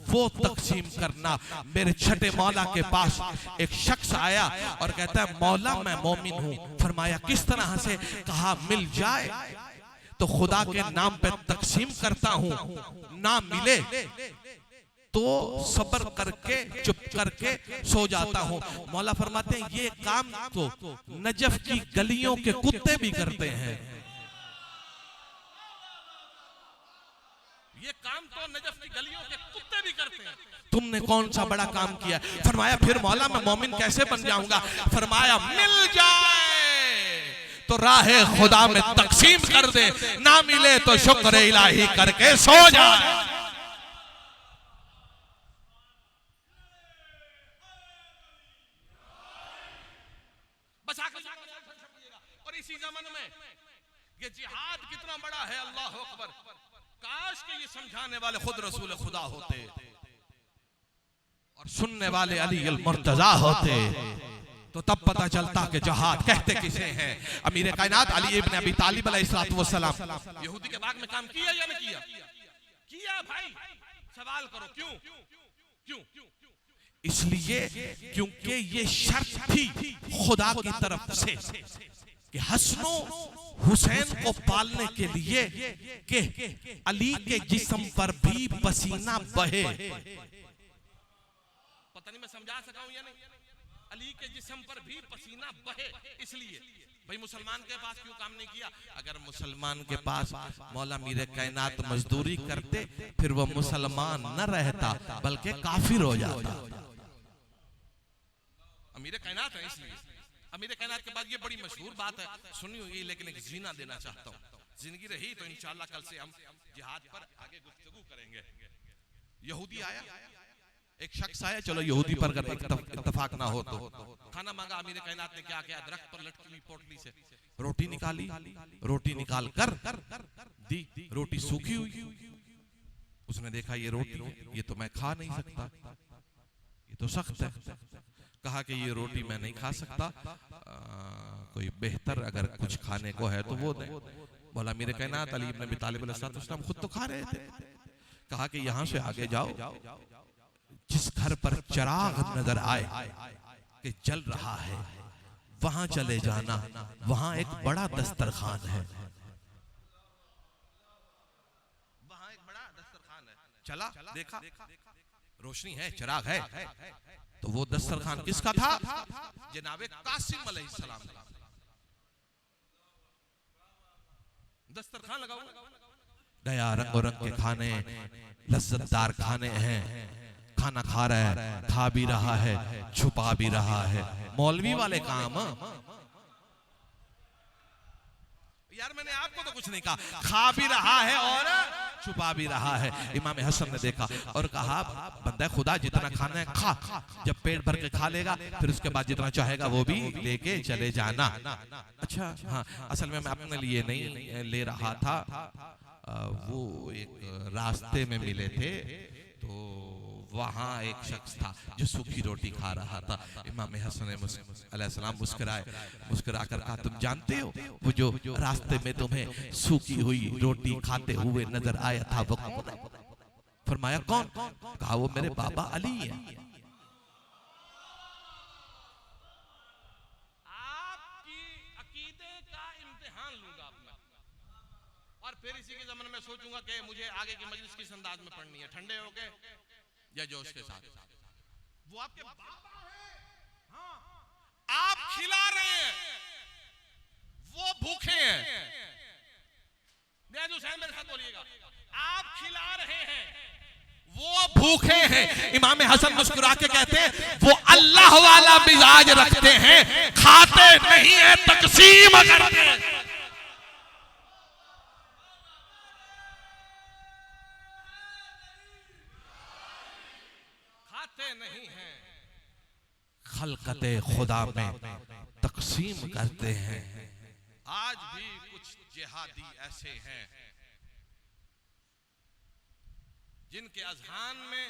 वो तकसीम करना। मेरे छठे मौला के पास एक शख्स आया और कहता है मौला मैं मोमिन हूं। फरमाया किस तरह से? कहा मिल जाए तो खुदा के नाम पे तकसीम करता हूं, ना मिले तो सब्र करके चुप करके सो जाता हूं। मौला फरमाते हैं ये काम तो नजफ की गलियों के कुत्ते भी करते हैं। ये काम तो नजफ की गलियों के कुत्ते भी करते हैं, तुमने कौन सा बड़ा काम किया? फरमाया फिर मौला मैं मोमिन कैसे बन जाऊंगा? फरमाया मिल जाए तो राहे खुदा में तकसीम कर दे, ना मिले तो शुक्र इलाही करके सो जाए। और इसी ज़माने में ये जिहाद कितना बड़ा है, अल्लाह अकबर। काश के ये समझाने वाले खुद रसूल खुदा होते और सुनने वाले अली अल मुर्तजा होते, तो तब पता चलता कि जिहाद कहते किसे हैं। अमीर कायनात अली इब्न अबी तालिब अलैहिस्सलाम यहूदी के बाग में काम किया या नहीं किया? किया भाई, सवाल करो क्यों? क्यों? इसलिए क्योंकि ये शर्त थी खुदा की तरफ से कि हसनो हुसैन को पालने के लिए कि अली के जिस्म पर भी पसीना बहे। पता नहीं मैं समझा सका हूं या नहीं? अली के जिस्म पर भी पसीना बहे। इसलिए भाई मुसलमान के पास क्यों काम नहीं किया? अगर मुसलमान के पास मौला मीर कायनात मजदूरी करते फिर वो मुसलमान न रहता बल्कि काफिर हो जाता। अमीर कायनात है, इसलिए अमीर कायनात के बाद ये बड़ी मशहूर बात है, सुनी हुई, लेकिन एक जीना देना चाहता हूँ। जिंदगी रही तो इंशाअल्लाह कल से हम जिहाद पर आगे गुफ्तगू करेंगे। यहूदी आया, एक शख्स आया, चलो यहूदी पर अगर इत्तफाक ना हो तो खाना मांगा। अमीर कायनात ने क्या किया? दरख्त पर लटकी हुई पोटली से रोटी निकाली, रोटी निकाल कर दी। रोटी सूखी हुई, उसने देखा ये रोटी ये तो मैं खा नहीं सकता, ये तो सख्त है। कहा कि ये रोटी मैं नहीं खा सकता, कोई बेहतर अगर कुछ खाने को है तो वो दे। बोला मेरे कायनात अली इब्न अबी तालिब अलैहिस्सलाम खुद तो खा रहे थे। कहा कि यहां से आगे जाओ, जिस घर पर चिराग नजर आए कि जल रहा है वहां चले जाना, वहां एक बड़ा दस्तरखान है। वहां एक बड़ा दस्तरखान है। चला, देखा, रोशनी है, चिराग है। तो वो दस्तरखान किसका था? जनाबे कासिम अलैहिस्सलाम का दस्तरखान लगा हुआ। नया रंग रंग के खाने, लज्जतदार खाने हैं। खाना खा रहा है, खा भी रहा है, छुपा भी रहा है। मौलवी वाले काम। यार मैंने आपको तो कुछ नहीं कहा, खा भी रहा है और छुपा भी रहा है। इमाम हसन ने देखा और कहा बंदा खुदा जितना खाना है खा, जब पेट भर के खा लेगा फिर उसके बाद जितना चाहेगा वो भी लेके चले जाना। अच्छा हाँ, असल में मैं अपने लिए नहीं ले रहा था, वो एक रास्ते में मिले थे तो वहां एक शख्स था जो सूखी रोटी खा रहा था। इमाम हसन अलैहिस्सलाम मुस्कुराए, मुस्कुरा कर कहा तुम जानते हो वो जो रास्ते में तुम्हें सूखी हुई रोटी खाते हुए नजर आया था वो कौन है? फरमाया कौन? कहा वो मेरे बाबा अली है। आपकी अकीदे का इम्तिहान लूंगा अपना और फिर इसी के ज़माने में सोचूंगा कि मुझे आगे की मजलिस किस अंदाज में पढ़नी है, ठंडे होके या जोश के साथ। वो आपके बाबा है, हाँ, आप खिला रहे हैं, वो भूखे हैं। हुसैन मेरे साथ बोलिएगा, आप खिला रहे हैं, वो भूखे हैं। इमाम हसन मुस्कुरा के कहते हैं वो अल्लाह वाला मिजाज रखते हैं, खाते नहीं है, तकसीम करते हैं। नहीं है, खलकते खुदा में तकसीम करते हैं। आज भी कुछ जिहादी ऐसे हैं जिनके अज़हान में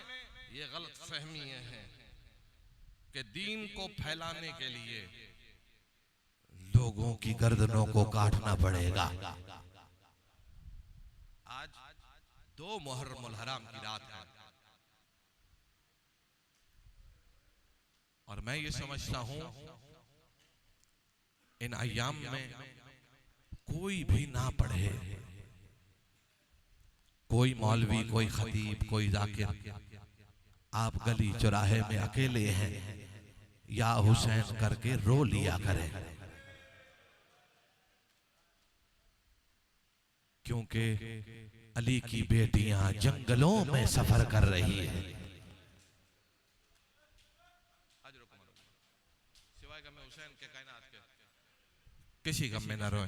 ये गलत फहमी है कि दीन को फैलाने के लिए लोगों की गर्दनों को काटना पड़ेगा। आज 2 मुहर्रमुल हराम की रात है और मैं ये समझता हूं इन अय्याम में कोई भी ना पढ़े, कोई मौलवी, कोई खतीब, कोई जाकिर, आप गली चौराहे में अकेले हैं, या हुसैन करके रो लिया करें, क्योंकि अली की बेटियां जंगलों में सफर कर रही है। किसी गम में न रोए,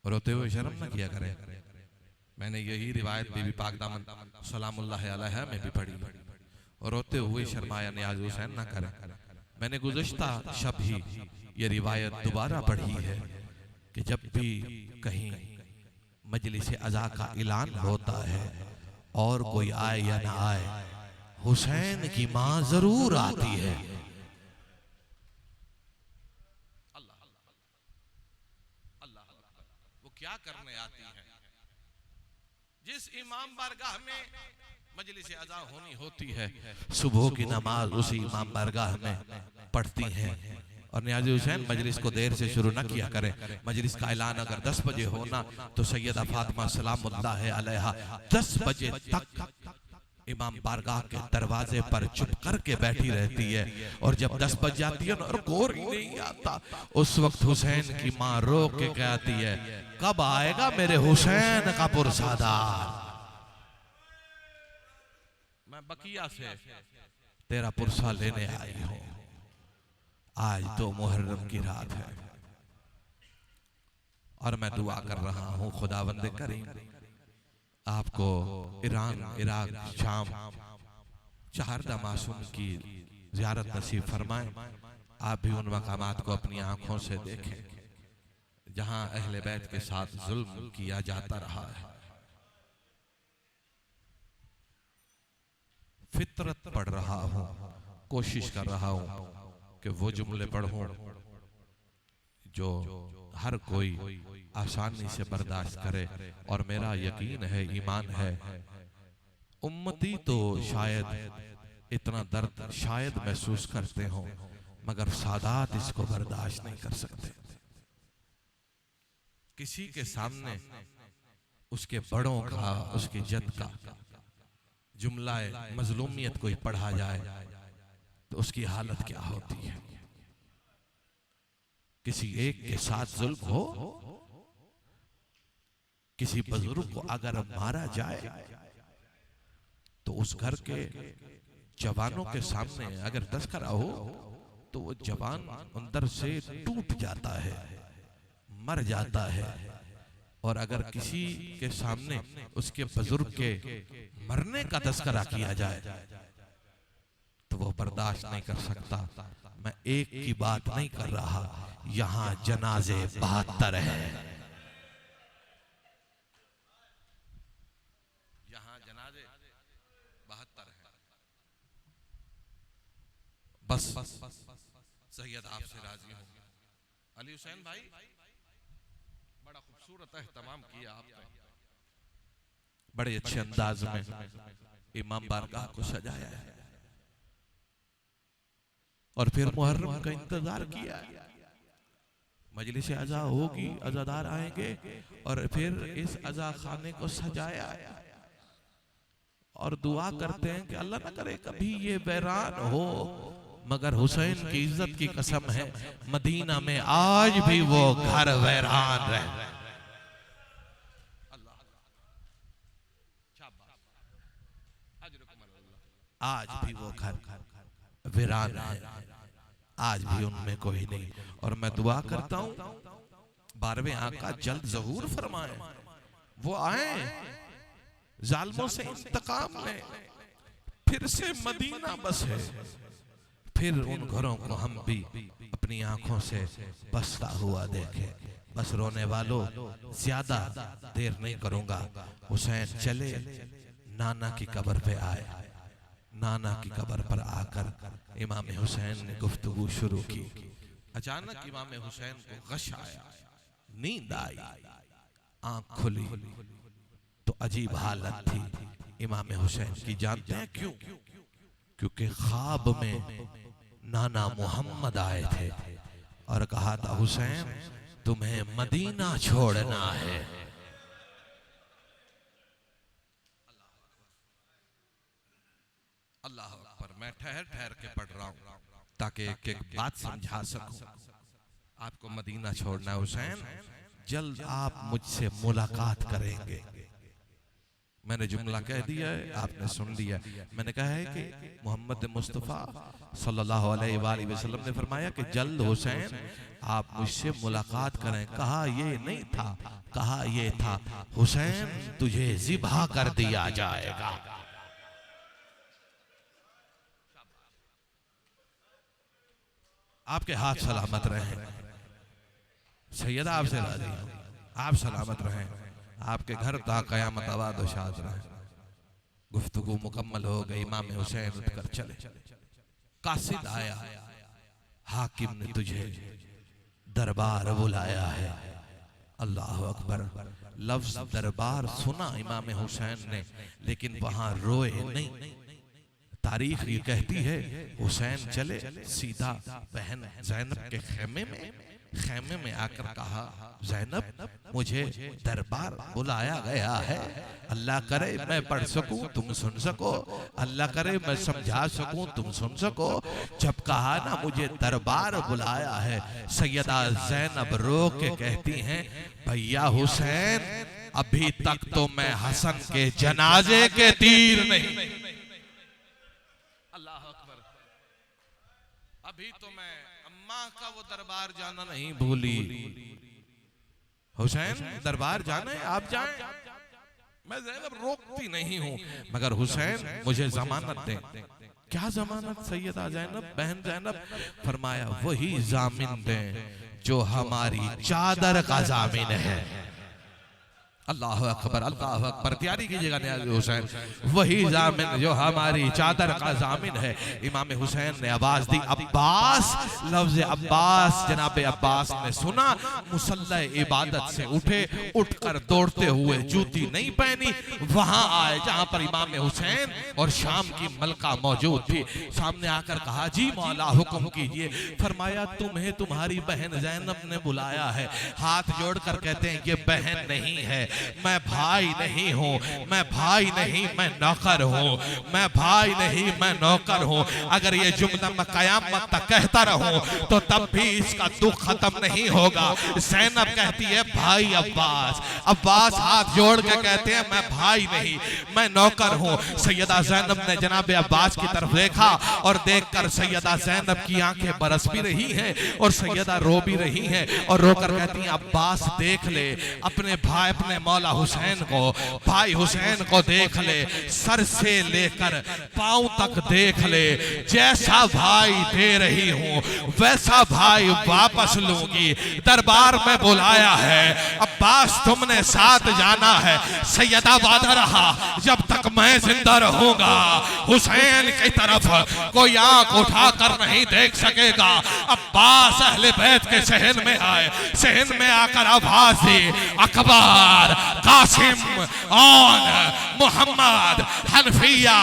रोते हुए शर्म न किया करें। मैंने यही रिवायत बीबी पाक दामन सलामुल्लाह अलैहा में भी पढ़ी, और रोते हुए शर्माया नियाज हुसैन न करें। मैंने गुज़श्ता शब ही ये रिवायत दोबारा पढ़ी है कि जब भी कहीं मजलिस अज़ा का ऐलान होता है और कोई आए या ना आए, हुसैन की माँ जरूर आती है। क्या करने आती है? जिस इमाम बारगाह में मजलिस अज़ा होनी होती है, सुबह की नमाज उसी इमाम बारगाह में पढ़ती हैं। और नियाज़ हुसैन मजलिस को देर से शुरू न किया करें। मजलिस का ऐलान अगर 10 बजे होना तो सैयदा फातिमा सलामुल्लाह अलैहा 10 बजे तक इमाम बारगाह के दरवाजे पर चुप करके बैठी रहती है। और जब 10 बज जाती है और कोई नहीं आता, उस वक्त हुसैन की माँ रो के कहती है कब आएगा मेरे हुसैन का पुरसादार? मैं बकिया से तेरा पुरसा लेने आई हूं। आज तो मुहर्रम की रात है और मैं दुआ कर रहा हूं खुदावंद करीम आपको ईरान, इराक, शाम 4 मासूम की ज़ियारत नसीब फरमाएं। आप भी उन मकामात को अपनी आंखों से देखें जहां अहले बैत के साथ जुल्म किया जाता रहा है। फितरत पढ़ रहा हूं, कोशिश कर रहा हूं कि वो जुमले पढ़ूं जो हर कोई आसानी से बर्दाश्त करे। और मेरा यकीन है, ईमान है, उम्मती तो शायद इतना दर्द शायद महसूस करते हो, मगर सादात इसको बर्दाश्त नहीं कर सकते। किसी के सामने उसके बड़ों का, उसकी जद का जुमला मजलूमियत कोई पढ़ा जाए तो उसकी हालत क्या होती है। किसी एक के साथ जुल्म हो, किसी बुजुर्ग को अगर मारा जाए तो उस घर के जवानों के सामने अगर तस्करा हो तो वो जवान अंदर से टूट जाता है, मर जाता है। और अगर किसी के सामने उसके बुजुर्ग के मरने का तस्करा किया जाए तो वो बर्दाश्त नहीं कर सकता। मैं एक की बात नहीं कर रहा, यहां जनाजे 72 है। यहां जनाजे 72 है। बस सैयद आपसे राजी हूं। अली हुसैन भाई, बड़ा खूबसूरत एहतमाम किया आपने, बड़े अच्छे अंदाज में इमाम बारगाह को सजाया है और फिर मुहर्रम का इंतजार किया। मजलिस अज़ा होगी, अज़ादार आएंगे और फिर इस अज़ा खाने को सजाया और दुआ करते हैं कि अल्लाह न करे कभी ये वैरान हो, मगर हुसैन की इज्जत की कसम है मदीना में आज भी वो घर वैरान रहे। आज भी वो घर वीरान है, आज भी उनमें कोई नहीं। और मैं दुआ करता हूं 12वें आका जल्द ज़हूर फरमाए, वो आए जालिमों से इंतकाम लें, फिर से मदीना बसे, फिर उन घरों को हम भी अपनी आंखों से बसता हुआ देखें। बस रोने वालों, ज्यादा देर नहीं करूंगा। हुसैन चले, नाना की कब्र पे आए, नाना की कब्र पर आकर इमाम हुसैन ने गुफ्तगू शुरू की। अचानक इमाम हुसैन को गश आया, नींद आई, आंख खुली तो अजीब हालत थी इमाम हुसैन की। जानते हैं क्यों? क्योंकि ख्वाब में नाना मोहम्मद आए थे और कहा था हुसैन तुम्हें मदीना छोड़ना है। अल्लाह अकबर। मैं ठहर ठहर के पढ़ रहा हूं ताकि एक एक बात समझा सकूं। आपको मदीना छोड़ना है हुसैन, जल्द आप मुझसे मुलाकात करेंगे। मैंने जुमला कह दिया है, आपने सुन लिया। मैंने कहा है कि मोहम्मद मुस्तफ़ा सल्लल्लाहु अलैहि वसल्लम ने फरमाया कि जल्द हुसैन आप मुझसे मुलाकात करें। कहा ये नहीं था, कहा ये था हुसैन तुझे ज़िबा कर दिया जाएगा। आपके हाथ सलामत रहें सैयदा, आपसे राजी हूं, आप सलामत रहें, आपके घर ता कयामत आबाद व शाद रहे। गुफ्तगू मुकम्मल हो गई। इमाम हुसैन उठकर चले। कासिद आया, हाकिम ने तुझे दरबार बुलाया है। अल्लाह अकबर। लफ्ज दरबार सुना इमाम हुसैन ने, लेकिन वहां रोए नहीं। तारीख ये कहती है हुसैन चले सीधा बहन ज़ैनब के खेमे में आकर कहा ज़ैनब मुझे दरबार बुलाया गया है, अल्लाह करे मैं पढ़ सकूं तुम सुन सको, अल्लाह करे मैं समझा सकूं तुम सुन सको। जब कहा ना मुझे दरबार बुलाया है, सैयदा ज़ैनब रो के कहती हैं भैया हुसैन अभी तक तो मैं हसन के जनाजे के तीर नहीं, अल्लाह अकबर, अभी तो मैं अम्मा का वो दरबार जाना नहीं भूली। हुसैन दरबार जाने आप जाएं, मैं ज़ैनब रोकती नहीं हूं, मगर हुसैन मुझे जमानत दें। क्या जमानत सैयदा ज़ैनब, बहन ज़ैनब? फरमाया वही जामिन दें जो हमारी चादर का जामिन है। अल्लाह अकबर तैयारी कीजिएगा न्याज़ हुसैन। वही जामिन जो हमारी चादर का जामिन है। इमाम हुसैन ने आवाज दी अब्बास। लफ्ज अब्बास जनाब अब्बास ने सुना, मुसल्ला इबादत से उठे, उठकर दौड़ते हुए जूती नहीं पहनी वहां आए जहां पर इमाम हुसैन और शाम की मलका मौजूद थी। सामने आकर कहा जी मौला हुक्म कीजिए। फरमाया तुम्हें तुम्हारी बहन ज़ैनब ने बुलाया है। हाथ जोड़कर कहते हैं ये बहन नहीं है, मैं भाई नहीं हूं, मैं भाई नहीं मैं नौकर हूं, मैं भाई नहीं मैं नौकर हूं। अगर ये जुमला मैं कयामत तक कहता रहूं तो तब भी इसका दुख खत्म नहीं होगा। ज़ैनब कहती है भाई अब्बास। अब्बास हाथ जोड़ के कहते हैं मैं भाई नहीं मैं नौकर हूं। सैयदा ज़ैनब ने जनाब अब्बास की तरफ देखा और देखकर सैयदा ज़ैनब की आंखें बरस भी रही हैं और सैयदा रो भी रही हैं और रोकर कहती हैं अब्बास देख ले अपने भाई, अपने मौला हुसैन को, भाई हुसैन को देख ले, सर से लेकर पांव तक देख ले। जैसा भाई दे रही हूं वैसा भाई वापस लूंगी। दरबार में बुलाया है अब्बास, तुमने साथ जाना है। सैयदा वादा रहा जब तक मैं जिंदा रहूंगा हुसैन की तरफ कोई आंख उठाकर नहीं देख सकेगा। अब्बास अहले बैत के सहन में आए। सहन में आकर आवाज दी अकबर, कासिम और मोहम्मद, हनफिया।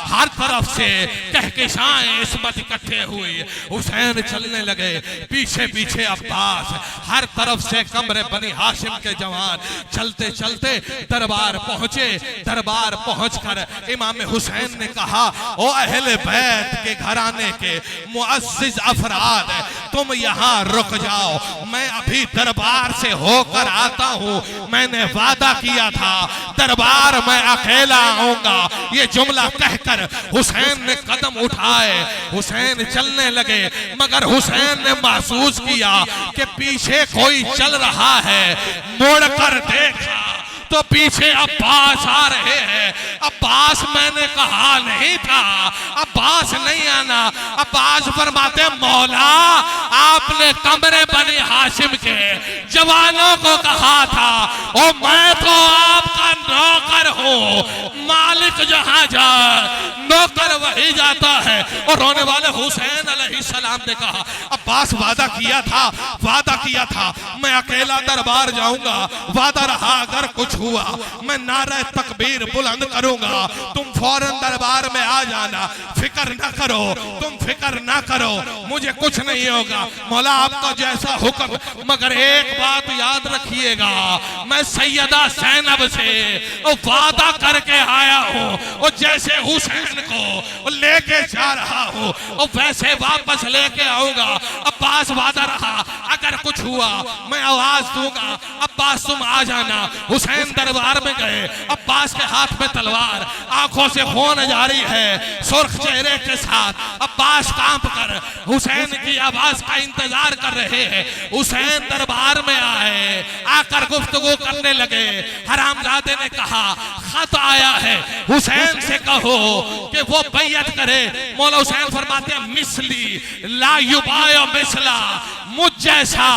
हर तरफ से कहकशाएं इस्मत इकट्ठे हुई। हुसैन चलने लगे, पीछे पीछे अब्बास। हर तरफ से कमरे बनी हाशिम के जवान चलते चलते दरबार पहुंचे। दरबार पहुंचकर इमाम हुसैन ने कहा ओ अहले बैत के घराने के मुअज्जिज अफराद, तुम यहाँ रुक जाओ, मैं अभी दरबार से होकर आता हूँ। मैंने वादा किया था दरबार में अकेला आऊंगा। ये जुमला कहकर हुसैन ने कदम उठाए। हुसैन चलने लगे मगर हुसैन ने महसूस किया कि पीछे कोई चल रहा है। मुड़कर देखा तो पीछे अब्बास आ रहे हैं। अब्बास मैंने कहा नहीं था, अब्बास नहीं आना। अब्बास फरमाते मौला आपने कमरे बनी हाशिम के जवानों को कहा था ओ मैं तो आपका नौकर हूँ, मालिक जहां जाए नौकर वही जाता है। और रोने वाले हुसैन अलैहिस्सलाम ने कहा अब्बास वादा किया था मैं अकेला दरबार जाऊंगा। वादा रहा अगर कुछ हुआ मैं नारा तकबीर बुलंद करूंगा, तुम फौरन दरबार में आ जाना। फिक्र ना करो, तुम फिक्र ना करो, मुझे कुछ नहीं होगा। मौला आपका जैसा हुक्म। मगर एक बात याद रखिएगा, मैं सैयदा ज़ैनब से वादा करके आया हूँ और जैसे हुसैन को लेके जा रहा हूँ और वैसे वापस लेके आऊंगा। अब्बास वादा रहा अगर कुछ हुआ मैं आवाज दूंगा, अब्बास तुम आ जाना। हुसैन दरबार में गए, अब्बास के हाथ में तलवार, आंखों से खून जारी है, सुर्ख चेहरे के साथ अब्बास कांप कर हुसैन की आवाज का इंतजार कर रहे हैं। हुसैन दरबार में आए, आकर गुफ्तगू करने लगे। हरामजादे ने कहा खत आया है, हुसैन से कहो कि वो बैयत करे। मौला हुसैन फरमाते हैं मिसली ला युबायो मिसला, मुझ जैसा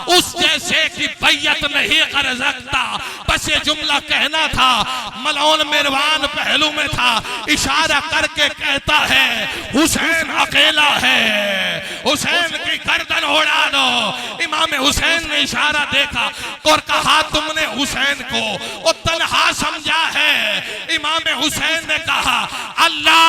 उस जैसे की बैयत नहीं कर सकता। बस ये जुमला कहना था। मलौन मेरवान पहलू में था, इशारा करके कहता है हुसैन अकेला है, हुसैन की गर्दन उड़ा दो। इमाम हुसैन ने इशारा देखा और कहा तुमने हुसैन को वो तन्हा समझा है। इमाम हुसैन ने कहा अल्लाह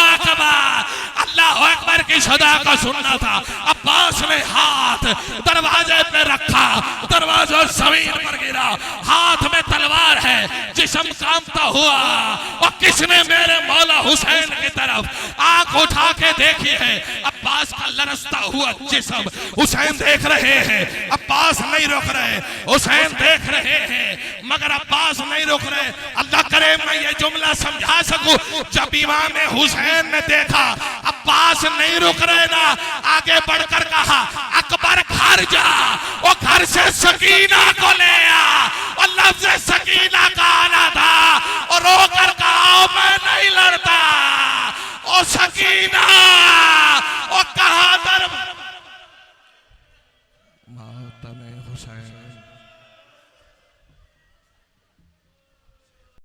अकबर, अल्लाह अकबर की सदा का सुनना था। अब्बास ने हाथ दरवाजे पे रखा, दरवाजा जमीन पर गिरा, हाथ में तलवार है, जिस्म कांपता हुआ। और किसने मेरे मौला हुसैन की तरफ आंख उठा के देखी है? अब्बास का लरसता हुआ जिस्म। हुसैन देख रहे हैं, अब्बास नहीं रोक रहे। हुसैन देख रहे हैं मगर अब्बास नहीं रोक रहे। अल्लाह करे मैं ये जुमला समझा सकूं। जब इमाम हुसैन ने देखा अब्बास नहीं रुक रहे ना, आगे बढ़कर कहा अकबर घर जा, वो घर से सकीना को ले आ। और लफ्ज़ सकीना का आना था और रोकर कहा मैं नहीं लड़ता। ओ सकीना और कहा दर मातम हुसैन